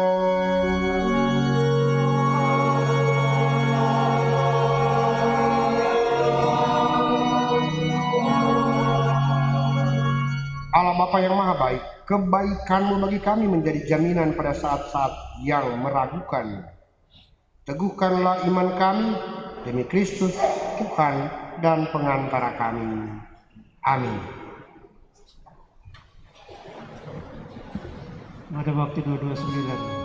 Allah Bapa yang Maha Baik, kebaikan-Mu bagi kami menjadi jaminan pada saat-saat yang meragukan. Teguhkanlah iman kami demi Kristus, Tuhan dan pengantara kami. Amin. Mada Bakti 229.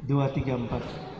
234.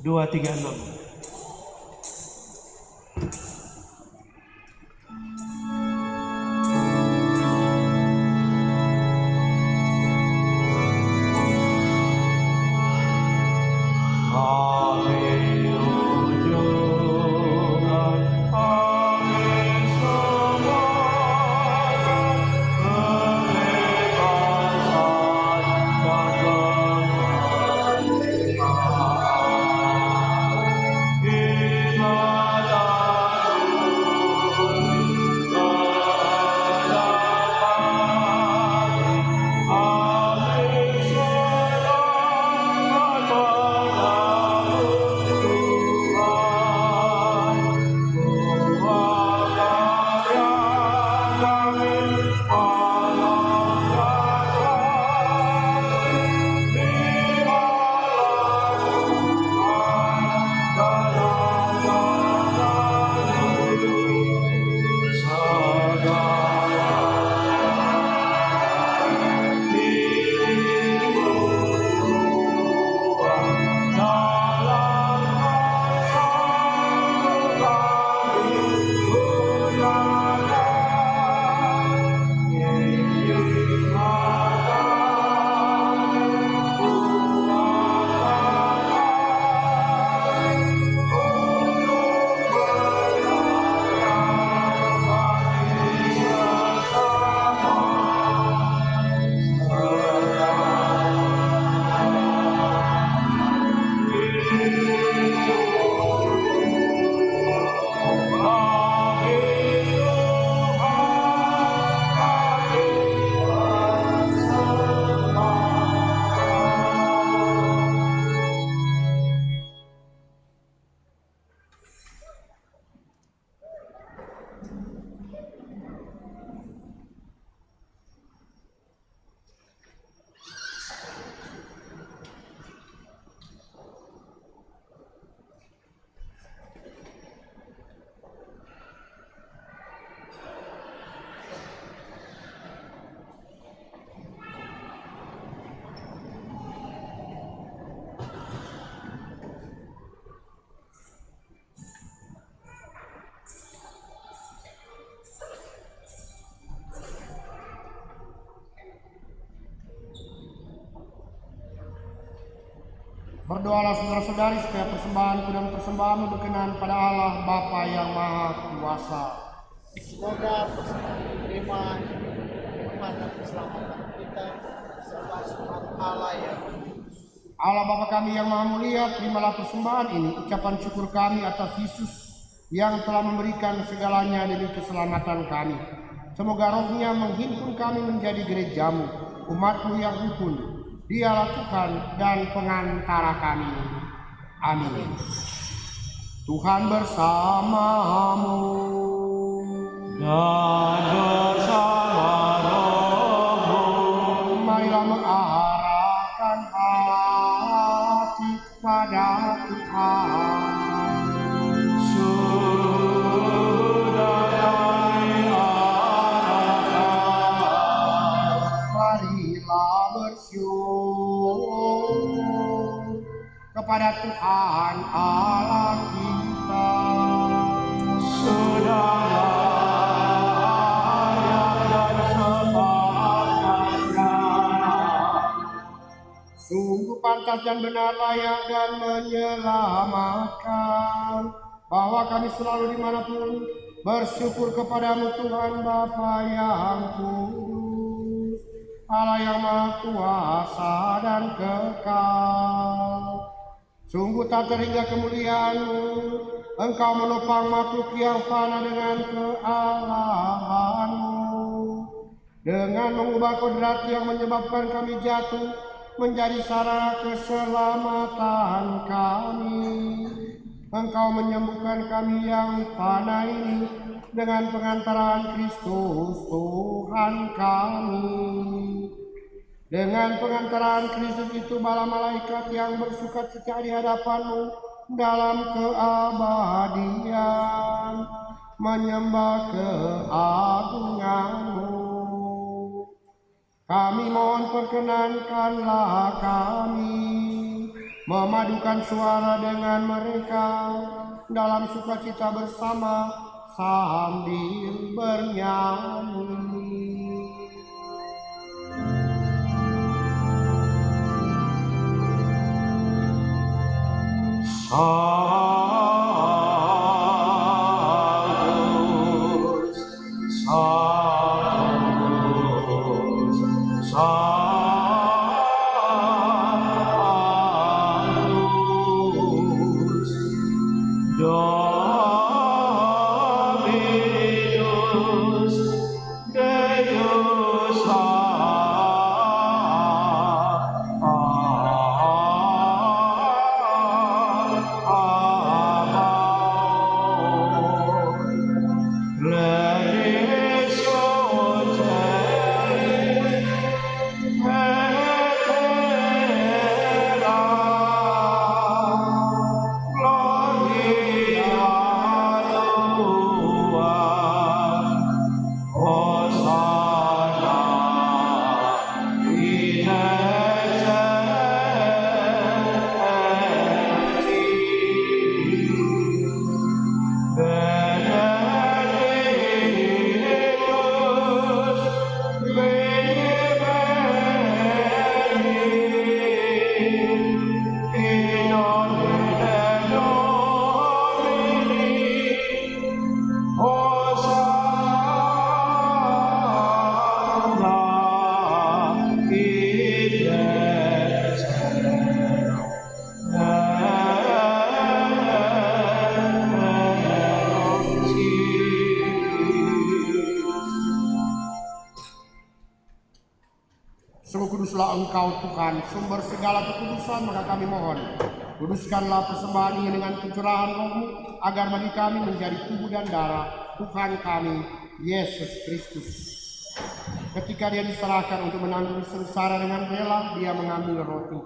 Dua tiga enam. Berdoalah saudara-saudari supaya persembahanku dan persembahanmu berkenan pada Allah Bapa yang Maha Kuasa. Semoga persembahan diterima iman dan keselamatan kita serta subhan Allah yang Allah Bapa kami yang Maha Mulia, terimalah persembahan ini, ucapan syukur kami atas Yesus yang telah memberikan segalanya demi keselamatan kami. Semoga rohnya menghimpun kami menjadi gerejamu, umatmu yang rukun. Dialah Tuhan dan pengantara kami. Amin. Tuhan bersamamu. Dan bersama rohmu. Marilah mengarahkan hati kepada Tuhan. Sudah kami arahkan. Marilah bersyukur kepada Tuhan Allah kita. Sudah Sungguh pantas dan benar, layak dan menyelamatkan, bahwa kami selalu dimanapun bersyukur kepadamu Tuhan Bapa yang kudus, Allah yang Maha Kuasa dan kekal. Sungguh tak terhingga kemuliaan-Mu, Engkau menopang makhluk yang fana dengan kealahan-Mu, dengan mengubah kodrat yang menyebabkan kami jatuh menjadi sarana keselamatan kami. Engkau menyembuhkan kami yang fana ini dengan pengantaran Kristus Tuhan kami. Dengan pengantaran Kristus itu bala malaikat yang bersukacita di hadapan-Mu dalam keabadian menyembah keagungan-Mu. Kami mohon perkenankanlah kami memadukan suara dengan mereka dalam sukacita bersama sambil bernyanyi. Sungguh kuduslah Engkau Tuhan, sumber segala kekudusan, maka kami mohon, kuduskanlah persembahan ini dengan pencurahan Roh-Mu, agar bagi kami menjadi tubuh dan darah Tuhan kami, Yesus Kristus. Ketika Dia diserahkan untuk menanggung sengsara dengan rela, Dia mengambil roti,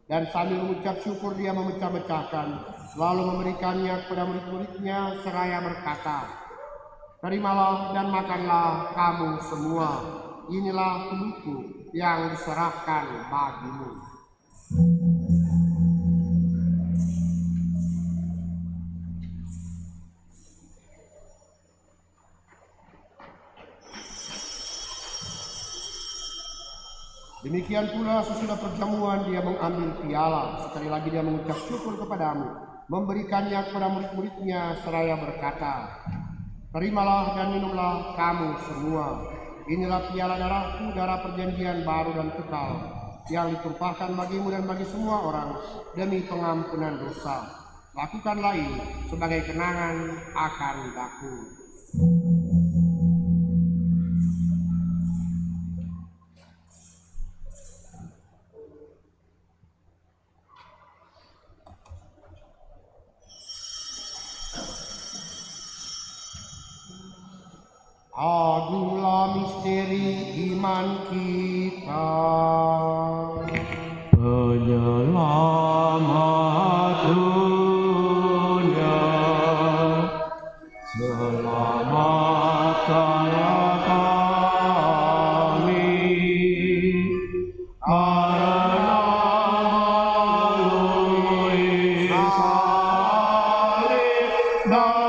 dan sambil mengucap syukur Dia memecah-mecahkan, lalu memberikannya kepada murid-muridnya seraya berkata, "Terimalah dan makanlah kamu semua, inilah tubuhku yang diserahkan bagimu." Demikian pula sesudah perjamuan Dia mengambil piala, sekali lagi Dia mengucap syukur kepadamu, memberikannya kepada murid-muridnya seraya berkata, "Terimalah dan minumlah kamu semua, inilah piala darahku, darah perjanjian baru dan kekal, yang ditumpahkan bagimu dan bagi semua orang demi pengampunan dosa. Lakukanlah ini sebagai kenangan akan aku. Agunglah misteri iman kita. Penyelamat dunia, selamatkanlah kami, karena melalui salib dan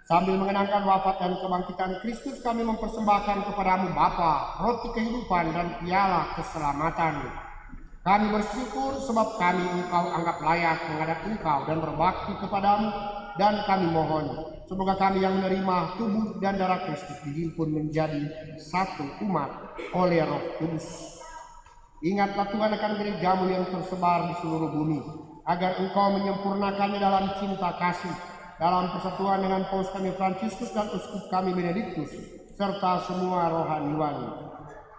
sambil mengenangkan wafat dan kebangkitan Kristus, kami mempersembahkan kepadamu Bapa roti kehidupan dan piala keselamatan. Kami bersyukur sebab kami Engkau anggap layak menghadap Engkau dan berbakti kepadamu, dan kami mohon semoga kami yang menerima tubuh dan darah Kristus dihimpun menjadi satu umat oleh Roh Kudus. Ingatlah Tuhan akan gerejamu yang tersebar di seluruh bumi, agar Engkau menyempurnakannya dalam cinta kasih, dalam persatuan dengan Paus kami Fransiskus dan Uskup kami Benediktus, serta semua rohaniwan.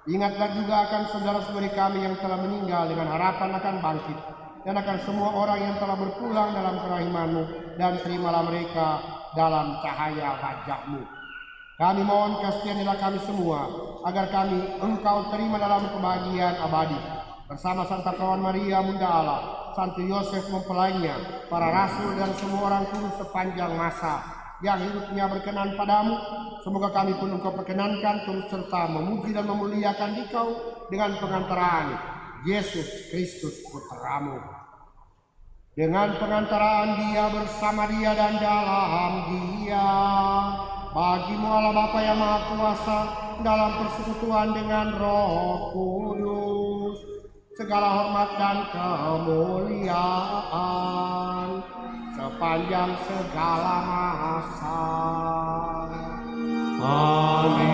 Ingatlah juga akan saudara-saudari kami yang telah meninggal dengan harapan akan bangkit, dan akan semua orang yang telah berpulang dalam kerahiman-Mu, dan terimalah mereka dalam cahaya wajah-Mu. Kami mohon kasianilah kami semua, agar kami Engkau terima dalam kebahagiaan abadi, bersama Santa Kawan Maria Bunda Allah, Santo Yosef mempelainya, para rasul dan semua orang kudus sepanjang masa yang hidupnya berkenan padamu. Semoga kami pun Engkau perkenankan turut serta memuji dan memuliakan Dikau dengan pengantaraan Yesus Kristus Putramu. Dengan pengantaraan Dia, bersama Dia dan dalam Dia, bagimu Allah Bapa yang Maha Kuasa, dalam persekutuan dengan Roh Kudus, segala hormat dan kemuliaan sepanjang segala masa. Amin.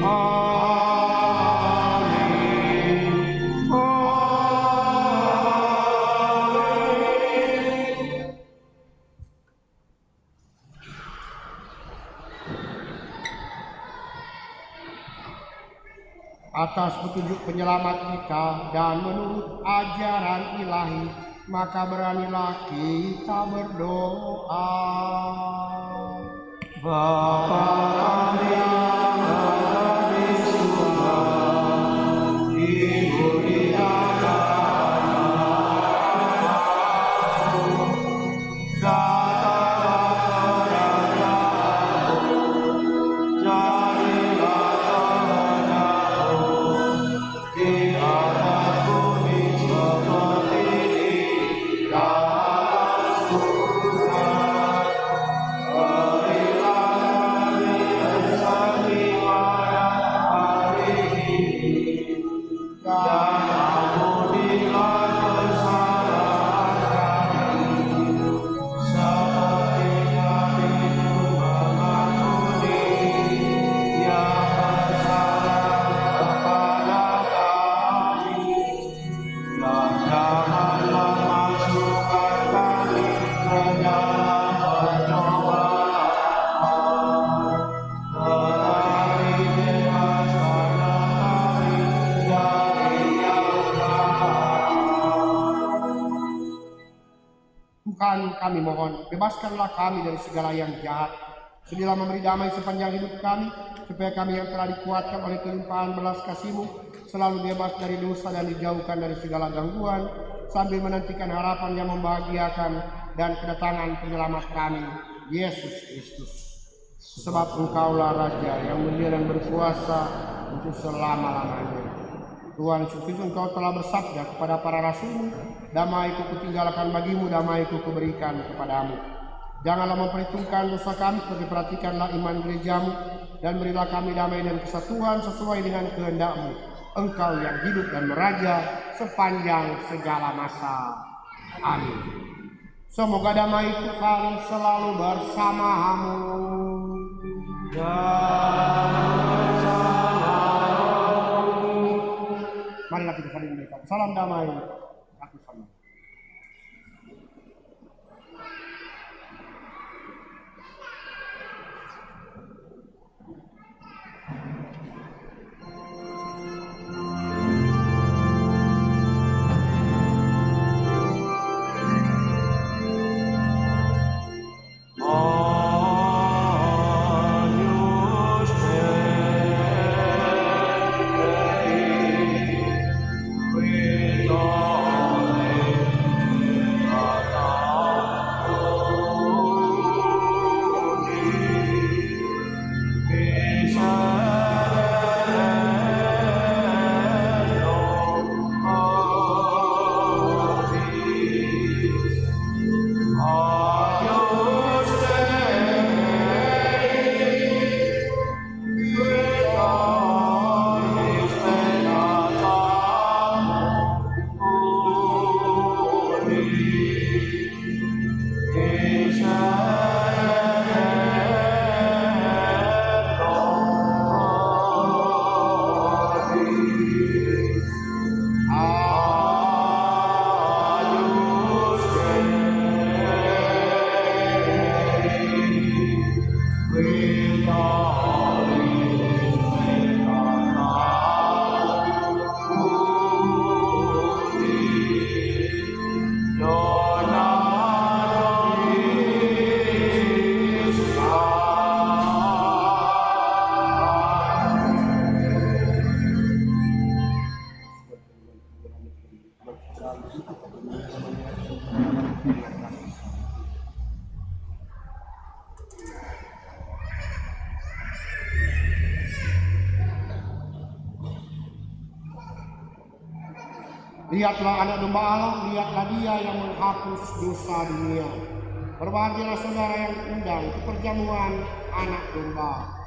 Amin. Amin. Atas petunjuk penyelamat kita dan menurut ajaran ilahi, maka beranilah kita berdoa. Bapa kami yang ada di surga, dimuliakan namamu, datanglah kerajaanmu, jadilah kehendakmu di atas bumi seperti di dalam surga. Berilah kami rezeki pada hari ini, dan ampunilah kesalahan kami, seperti kami mengampuni yang bersalah kepada kami. Dan janganlah masukkan kami ke dalam pencobaan, tetapi bebaskanlah kami dari yang jahat. Tuhan, kami mohon, bebaskanlah kami dari segala yang jahat. Sedialah memberi damai sepanjang hidup kami, supaya kami yang telah dikuatkan oleh kelimpahan belas kasih-Mu selalu bebas dari dosa dan dijauhkan dari segala gangguan, sambil menantikan harapan yang membahagiakan dan kedatangan penyelamat kami, Yesus Kristus. Sebab Engkaulah Raja yang mulia dan berkuasa untuk selama-lamanya. Tuhan Yesus Kristus, Engkau telah bersabda kepada para rasul-Mu, damai-Ku kutinggalkan bagimu, damai-Ku kuberikan kepadamu. Janganlah memperhitungkan dosa kami, tetapi perhatikanlah iman gerejamu, dan berilah kami damai dan kesatuan sesuai dengan kehendak-Mu. Engkau yang hidup dan meraja sepanjang segala masa. Amin. Semoga damai Tuhan selalu bersamamu. Marilah kita saling mengucapkan salam damai. Aku sama. Lihatlah anak domba Allah, lihatlah Dia yang menghapus dosa dunia. Berbahagialah saudara yang undang ke perjamuan anak domba.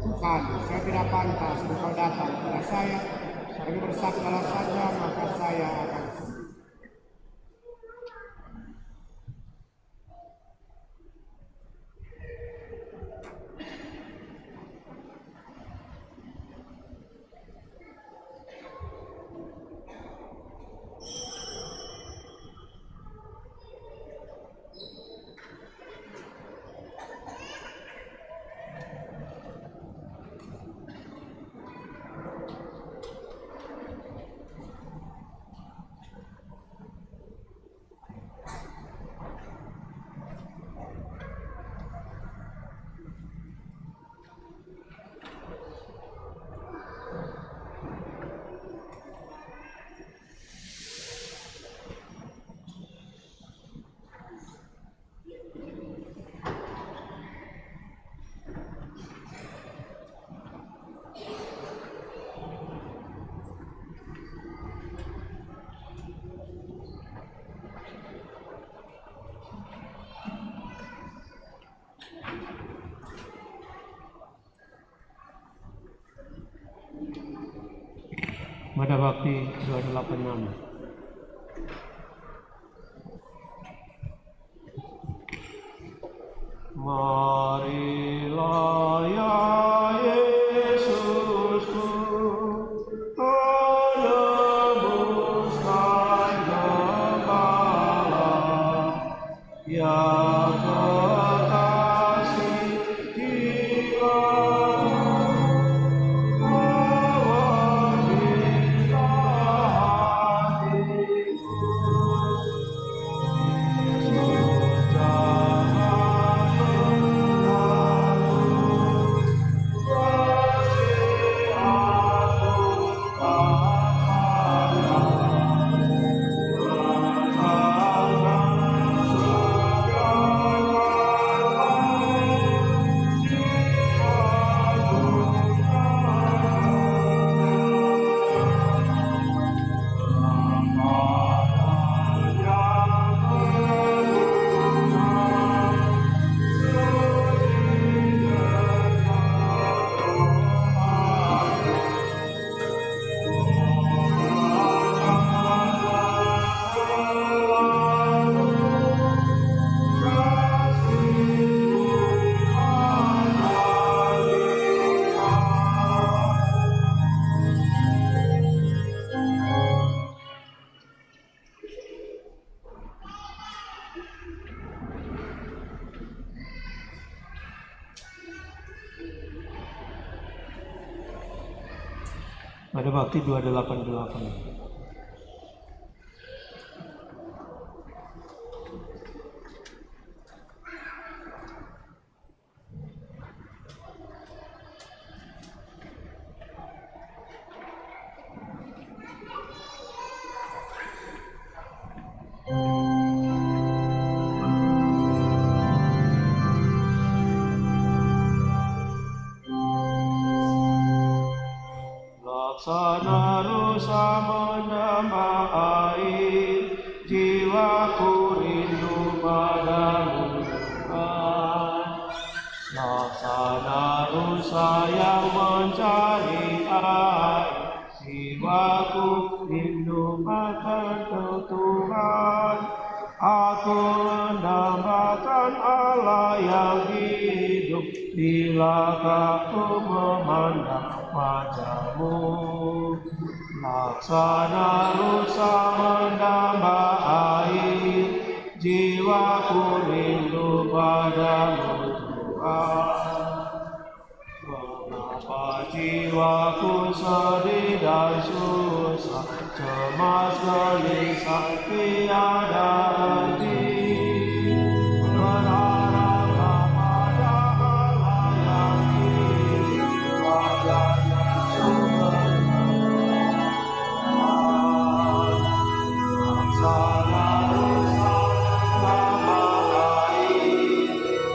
Tuhan, saya tidak pantas engkau datang kepada saya, tapi bersabdalah saja maka saya akan sembuh. Mada Bakti 286. Marilah ya Yesusku, menebuskan gembala, ya kekasih jiwa. Mada Bakti 288. Laksana rusa menambah air, jiwaku rindu padamu Tuhan. Laksana rusa yang mencari air, jiwaku rindu padamu Tuhan. Aku mendambakan Allah yang hidup, bila aku memandang wajah-Mu. Laksana rusa mendambah air, jiwaku rindu padamu Tuhan. Mengapa jiwaku sedih dan susah, cemas gelisah tiada henti, berharap kepada Allah yang hidup, wajah-Nya sumber kehidupan. Laksana rusa mendambah air,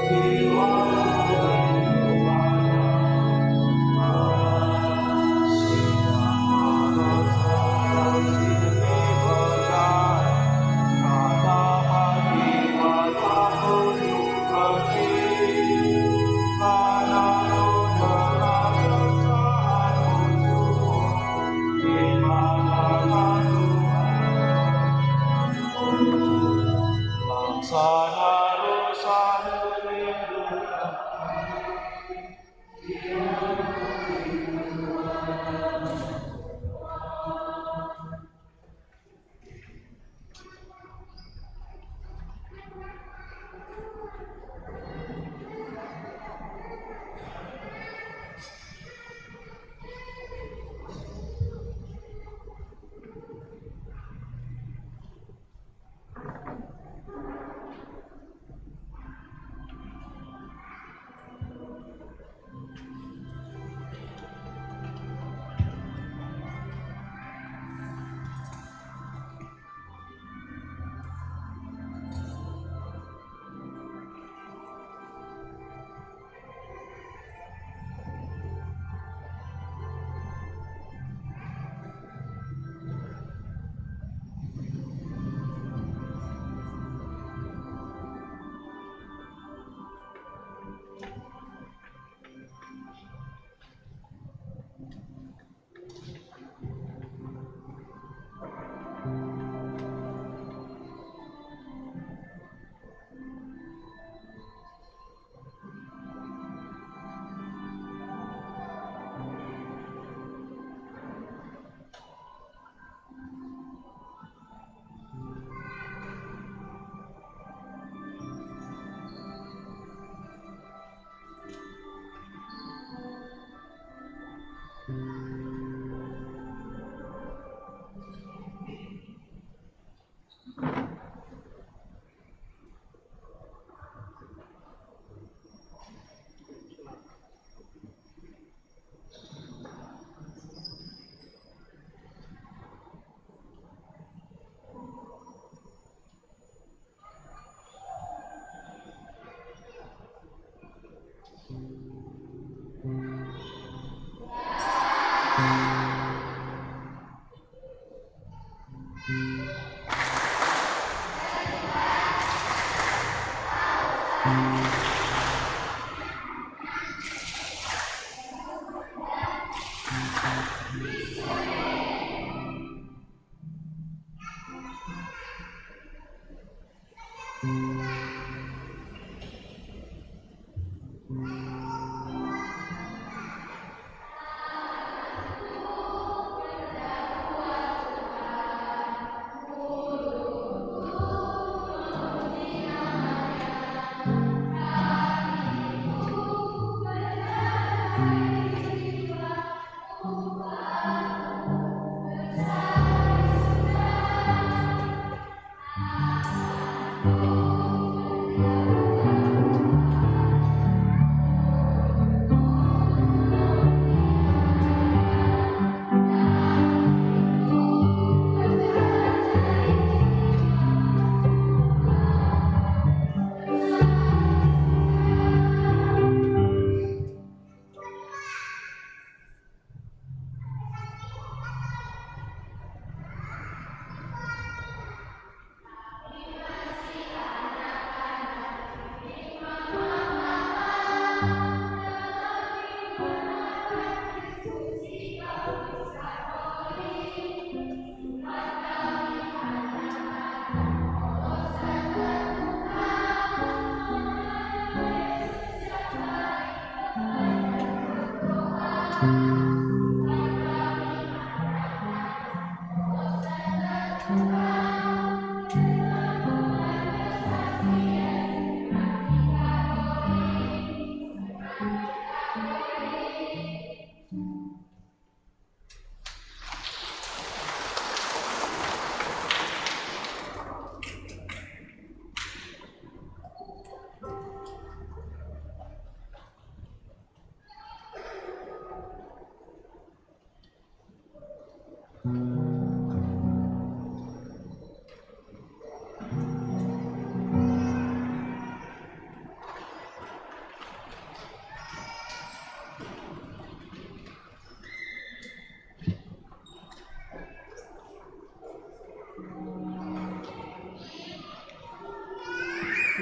jiwaku rindu padamu Tuhan. Sidang manusia sini berjalan, kata hati mataku diuji, karena udara ciptaanmu semua, di manakah Tuhan? Laksana rusa merindukan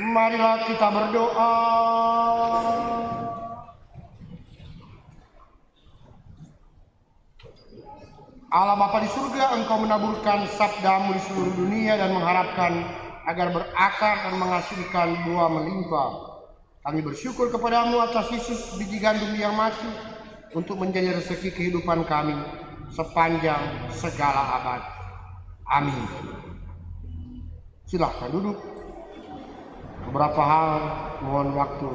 Marilah kita berdoa. Allah Bapa di surga, Engkau menaburkan sabdamu di seluruh dunia dan mengharapkan agar berakar dan menghasilkan buah melimpah. Kami bersyukur kepadamu atas Yesus biji gandum yang mati untuk menjadi rezeki kehidupan kami sepanjang segala abad. Amin. Silahkan duduk. Beberapa hal, mohon waktu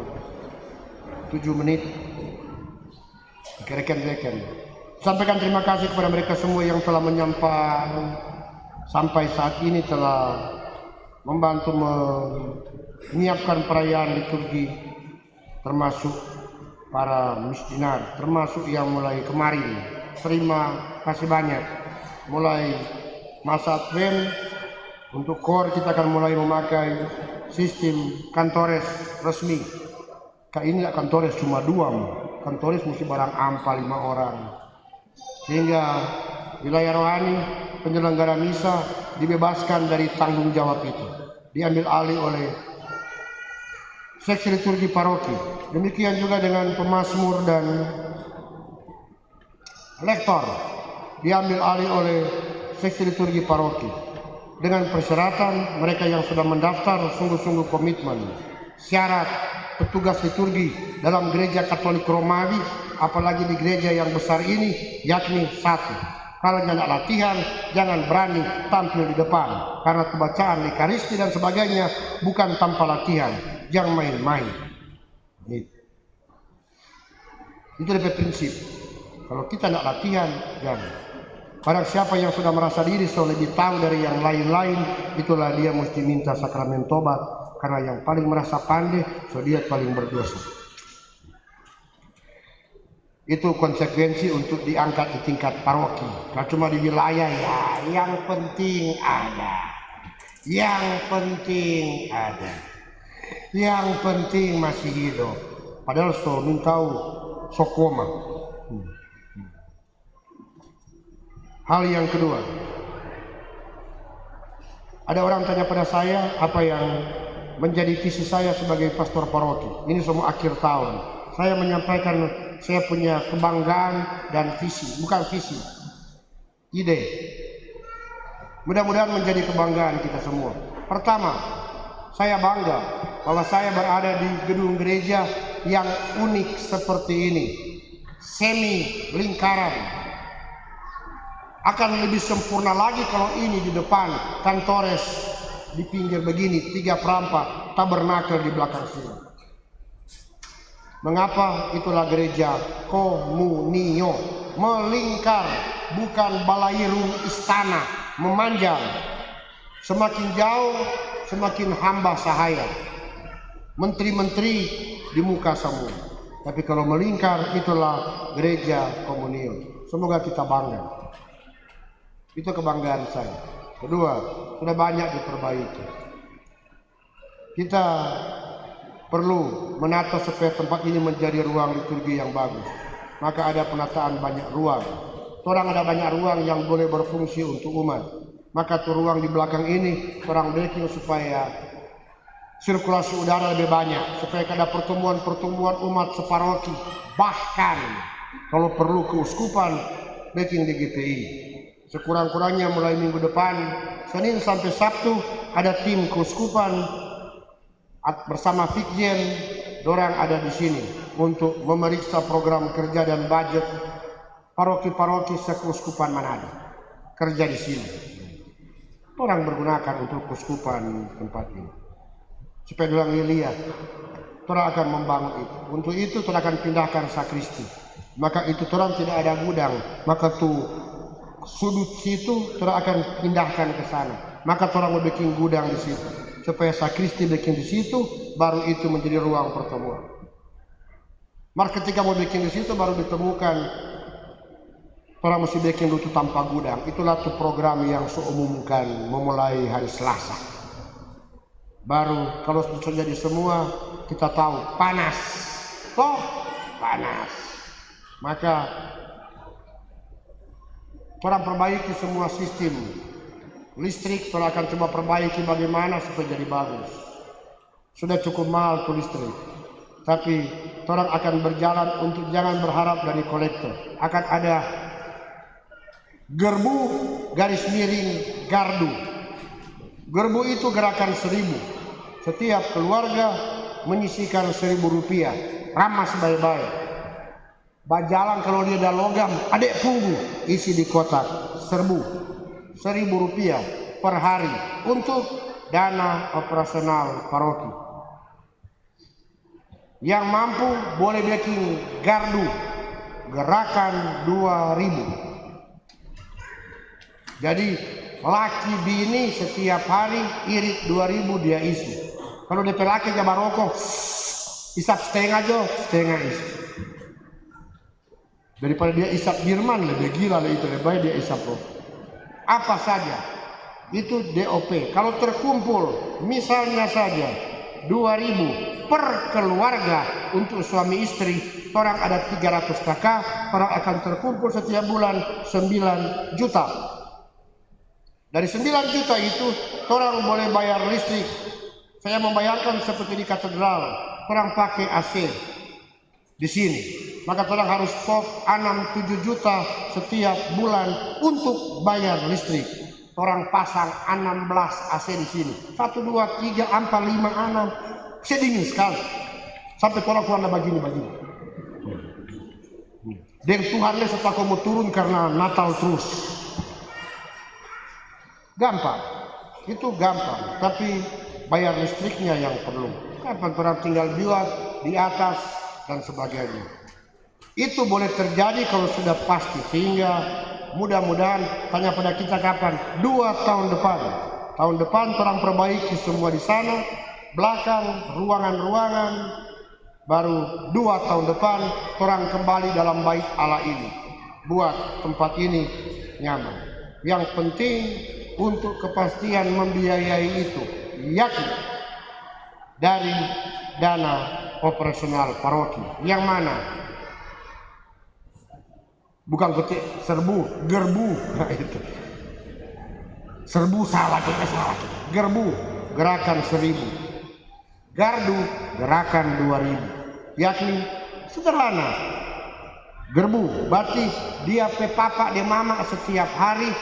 7 menit. Rekan-rekan, sampaikan terima kasih kepada mereka semua yang telah menyampaikan sampai saat ini, telah membantu menyiapkan perayaan liturgi, termasuk para misdinar, termasuk yang mulai kemarin. Terima kasih banyak. Mulai masa Advent, untuk KOR kita akan mulai memakai sistem kantores resmi. Ini kantores cuma 2, kantores mesti barang ampa 5 orang. Sehingga wilayah rohani penyelenggara misa dibebaskan dari tanggung jawab itu, diambil alih oleh seksi liturgi paroki. Demikian juga dengan pemazmur dan lektor, diambil alih oleh seksi liturgi paroki. Dengan persyaratan mereka yang sudah mendaftar sungguh-sungguh komitmen. Syarat petugas liturgi dalam gereja Katolik Romawi, apalagi di gereja yang besar ini, yakni 1. Kalau tidak latihan, jangan berani tampil di depan, karena pembacaan Ekaristi dan sebagainya bukan tanpa latihan, jangan main-main. Itu lebih prinsip. Kalau kita tidak latihan, jangan. Barang siapa yang sudah merasa diri lebih tahu dari yang lain-lain, itulah dia mesti minta sakramen tobat, karena yang paling merasa pandai, dia paling berdosa. Itu konsekuensi untuk diangkat di tingkat paroki. Nah, cuma di wilayah ya, yang penting ada. Yang penting ada. Yang penting masih hidup. Padahal tahu sokoma. Hal yang kedua, ada orang tanya pada saya apa yang menjadi visi saya sebagai pastor paroki. Ini semua akhir tahun. Saya menyampaikan saya punya kebanggaan dan visi, bukan visi, ide. Mudah-mudahan menjadi kebanggaan kita semua. Pertama, saya bangga bahwa saya berada di gedung gereja yang unik seperti ini, semi lingkaran. Akan lebih sempurna lagi kalau ini di depan, kantores di pinggir begini, 3 perempat, tabernakel di belakang sini. Mengapa? Itulah gereja komunio, melingkar, bukan balairu istana, memanjang. Semakin jauh, semakin hamba sahaya. Menteri-menteri di muka semua. Tapi kalau melingkar, itulah gereja komunio. Semoga kita bangga. Itu kebanggaan saya. Kedua, sudah banyak diperbaiki. Kita perlu menata supaya tempat ini menjadi ruang liturgi yang bagus. Maka ada penataan banyak ruang. Orang ada banyak ruang yang boleh berfungsi untuk umat. Maka tuh ruang di belakang ini orang bikin supaya sirkulasi udara lebih banyak, supaya ada pertemuan-pertemuan umat separoki. Bahkan kalau perlu keuskupan bikin di GPI. Sekurang-kurangnya mulai minggu depan, Senin sampai Sabtu, ada tim keuskupan bersama Fikjen, dorang ada di sini untuk memeriksa program kerja dan budget paroki-paroki sekeuskupan Manado. Kerja di sini. Orang bergunakan untuk keuskupan tempat ini. Supaya dorang lihat, dorang akan membangun itu. Untuk itu dorang akan pindahkan sakristi. Maka itu dorang tidak ada gudang, maka tuh sudut situ orang akan pindahkan ke sana. Maka orang mau bikin gudang di situ supaya sakristi bikin di situ, baru itu menjadi ruang pertemuan. Maka ketika mau bikin di situ baru ditemukan orang mesti bikin itu tanpa gudang. Itulah tuh program yang seumumkan memulai hari Selasa. Baru kalau sudah jadi semua kita tahu panas, toh panas. Maka orang perbaiki semua sistem listrik, orang akan coba perbaiki bagaimana supaya jadi bagus. Sudah cukup mahal tuh listrik. Tapi orang akan berjalan untuk jangan berharap dari kolektor. Akan ada gerbu garis miring gardu. Gerbu itu gerakan 1000. Setiap keluarga menyisikan 1000 rupiah. Ramah sebaik-baik. Bajalan kalau dia ada logam, adek punggu, isi di kotak, serbu. 1000 rupiah per hari untuk dana operasional paroki. Yang mampu boleh bikin gardu gerakan 2000. Jadi laki bini setiap hari irit 2000 dia isi. Kalau DP laki jabar rokok isap setengah isi. Daripada dia isap Birman lebih gila lah itu, lebih baik dia isap rokok. Apa saja itu DOP. Kalau terkumpul misalnya saja 2000 per keluarga untuk suami istri, orang ada 300 kakak, orang akan terkumpul setiap bulan 9 juta. Dari 9 juta itu orang boleh bayar listrik. Saya membayangkan seperti di katedral, orang pakai AC di sini, maka orang harus stop 6-7 juta setiap bulan untuk bayar listrik. Orang pasang 16 AC di sini, 1, 2, 3, 4, 5, 6. Saya dingin sekali. Sampai orang keluar begini. Dan Tuhan les setelah kamu turun karena Natal terus. Gampang. Itu gampang. Tapi bayar listriknya yang perlu. Kapan orang tinggal buat di atas dan sebagainya. Itu boleh terjadi kalau sudah pasti. Sehingga mudah-mudahan tanya pada kita kapan? 2 tahun depan. Tahun depan orang perbaiki semua di sana. Belakang, ruangan-ruangan, baru 2 tahun depan orang kembali dalam bait Allah ini. Buat tempat ini nyaman. Yang penting untuk kepastian membiayai itu, yakni dari dana operasional paroki. Yang mana? Bukan petik serbu, gerbu. Nah, itu. Serbu salah kita. Gerbu, gerakan 1000. Gardu gerakan 2000, yakni sederhana. Gerbu berarti dia pe papa dia mama setiap hari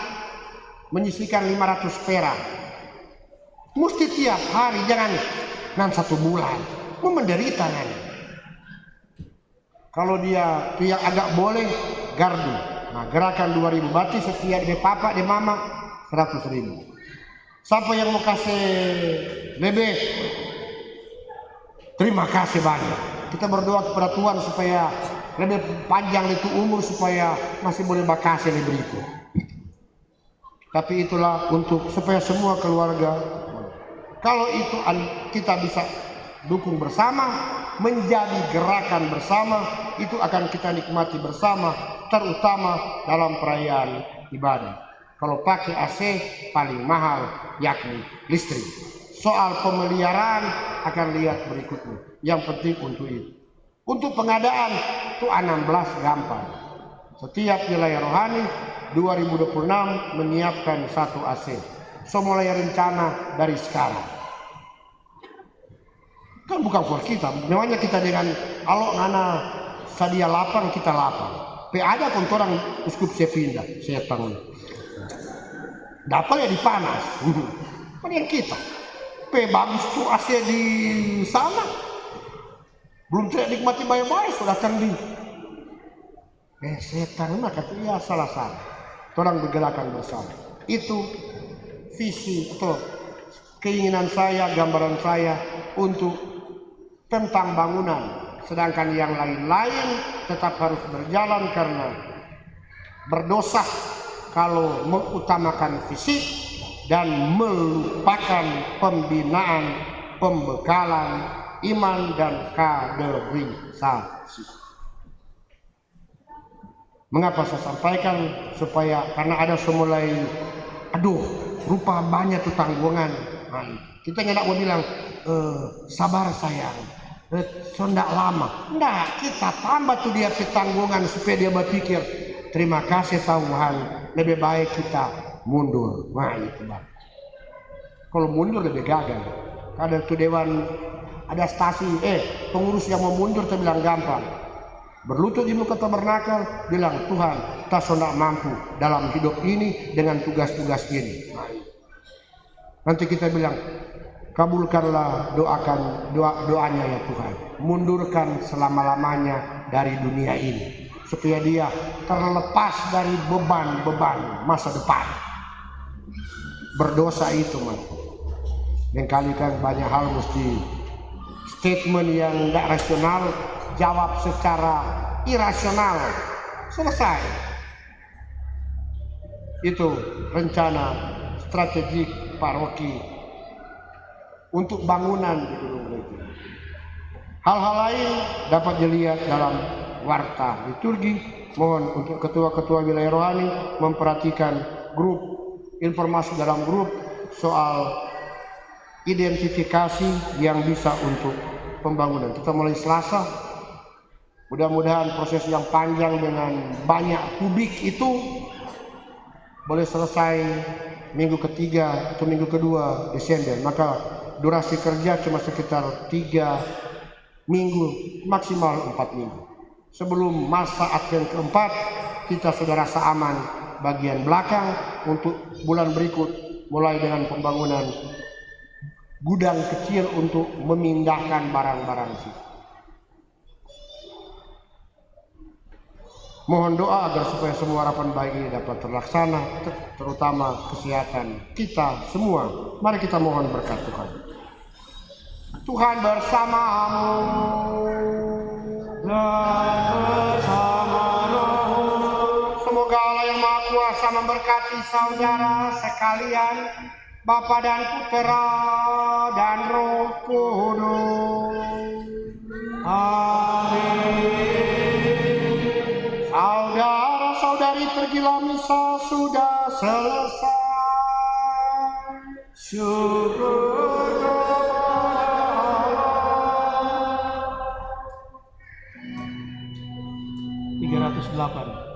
menyisikan 500 perak. Mesti tiap hari, jangan 1 bulan. Menderita kan. Kalau dia yang agak boleh gardu. Nah, gerakan 2000 berarti setiap dia papa dia mama 100.000. Siapa yang mau kasih lebih? Terima kasih banyak. Kita berdoa kepada Tuhan supaya lebih panjang itu umur, supaya masih boleh bakasi lebih itu. Tapi itulah untuk supaya semua keluarga. Kalau itu kita bisa dukung bersama, menjadi gerakan bersama, itu akan kita nikmati bersama, terutama dalam perayaan ibadah. Kalau pakai AC paling mahal yakni listrik. Soal pemeliharaan akan lihat berikutnya. Yang penting untuk itu. Untuk pengadaan itu 16 gampang. Setiap wilayah rohani 2026 menyiapkan 1 AC. So mulai rencana dari sekarang. Kan bukan for kita. Namanya kita dengan alok ngana sadia lapang kita lapang. Pe ada kontoran uskup saya pindah. Saya tanggung. Dapat ya dipanas. Mending kita. Bagus tuh AC di sana, belum tidak nikmati baik-baik sudah tanding. Setan mah kata ya salah. Orang bergerakan bersama. Itu visi atau keinginan saya, gambaran saya untuk tentang bangunan. Sedangkan yang lain-lain tetap harus berjalan karena berdosa kalau mengutamakan fisik dan melupakan pembinaan, pembekalan, iman dan kaderisasi. Mengapa saya sampaikan? Supaya karena ada semulai, rupa banyak tuh tanggungan. Nah, kita nggak mau bilang sabar sayang, sondak lama. Nggak, kita tambah tuh dia ketanggungan supaya dia berpikir terima kasih Tuhan, lebih baik kita mundur. Nah itu bang. Kalau mundur lebih gagal. Ada tuh dewan ada stasi, pengurus yang mau mundur terbilang gampang. Berlutut di muka tabernakel, bilang Tuhan, kita sudah mampu dalam hidup ini dengan tugas-tugas ini. Nanti kita bilang, kabulkanlah doanya ya Tuhan, mundurkan selama-lamanya dari dunia ini, supaya dia terlepas dari beban-beban masa depan. Berdosa itu man. Dan kali kan banyak hal mesti statement yang tidak rasional, jawab secara irasional, selesai. Itu rencana strategik paroki untuk bangunan di Gunung Gereja. Hal-hal lain dapat dilihat dalam warta liturgi. Mohon untuk ketua-ketua wilayah rohani memperhatikan grup informasi dalam grup soal identifikasi yang bisa untuk pembangunan. Kita mulai Selasa, mudah-mudahan proses yang panjang dengan banyak kubik itu boleh selesai minggu ketiga atau minggu kedua Desember. Maka durasi kerja cuma sekitar 3 minggu, maksimal 4 minggu. Sebelum masa Advent keempat, kita sudah rasa aman bagian belakang untuk bulan berikut, mulai dengan pembangunan gudang kecil untuk memindahkan barang-barang situ. Mohon doa agar supaya semua harapan baik ini dapat terlaksana, terutama kesehatan kita semua. Mari kita mohon berkat Tuhan. Tuhan bersamamu dan bersama-Mu. Semoga Allah yang Maha Kuasa memberkati saudara sekalian, Bapa dan Putera dan Roh Kudus. Amin. Saudara-saudari, pergilah misa sudah selesai. Syukur kepada Allah. 308.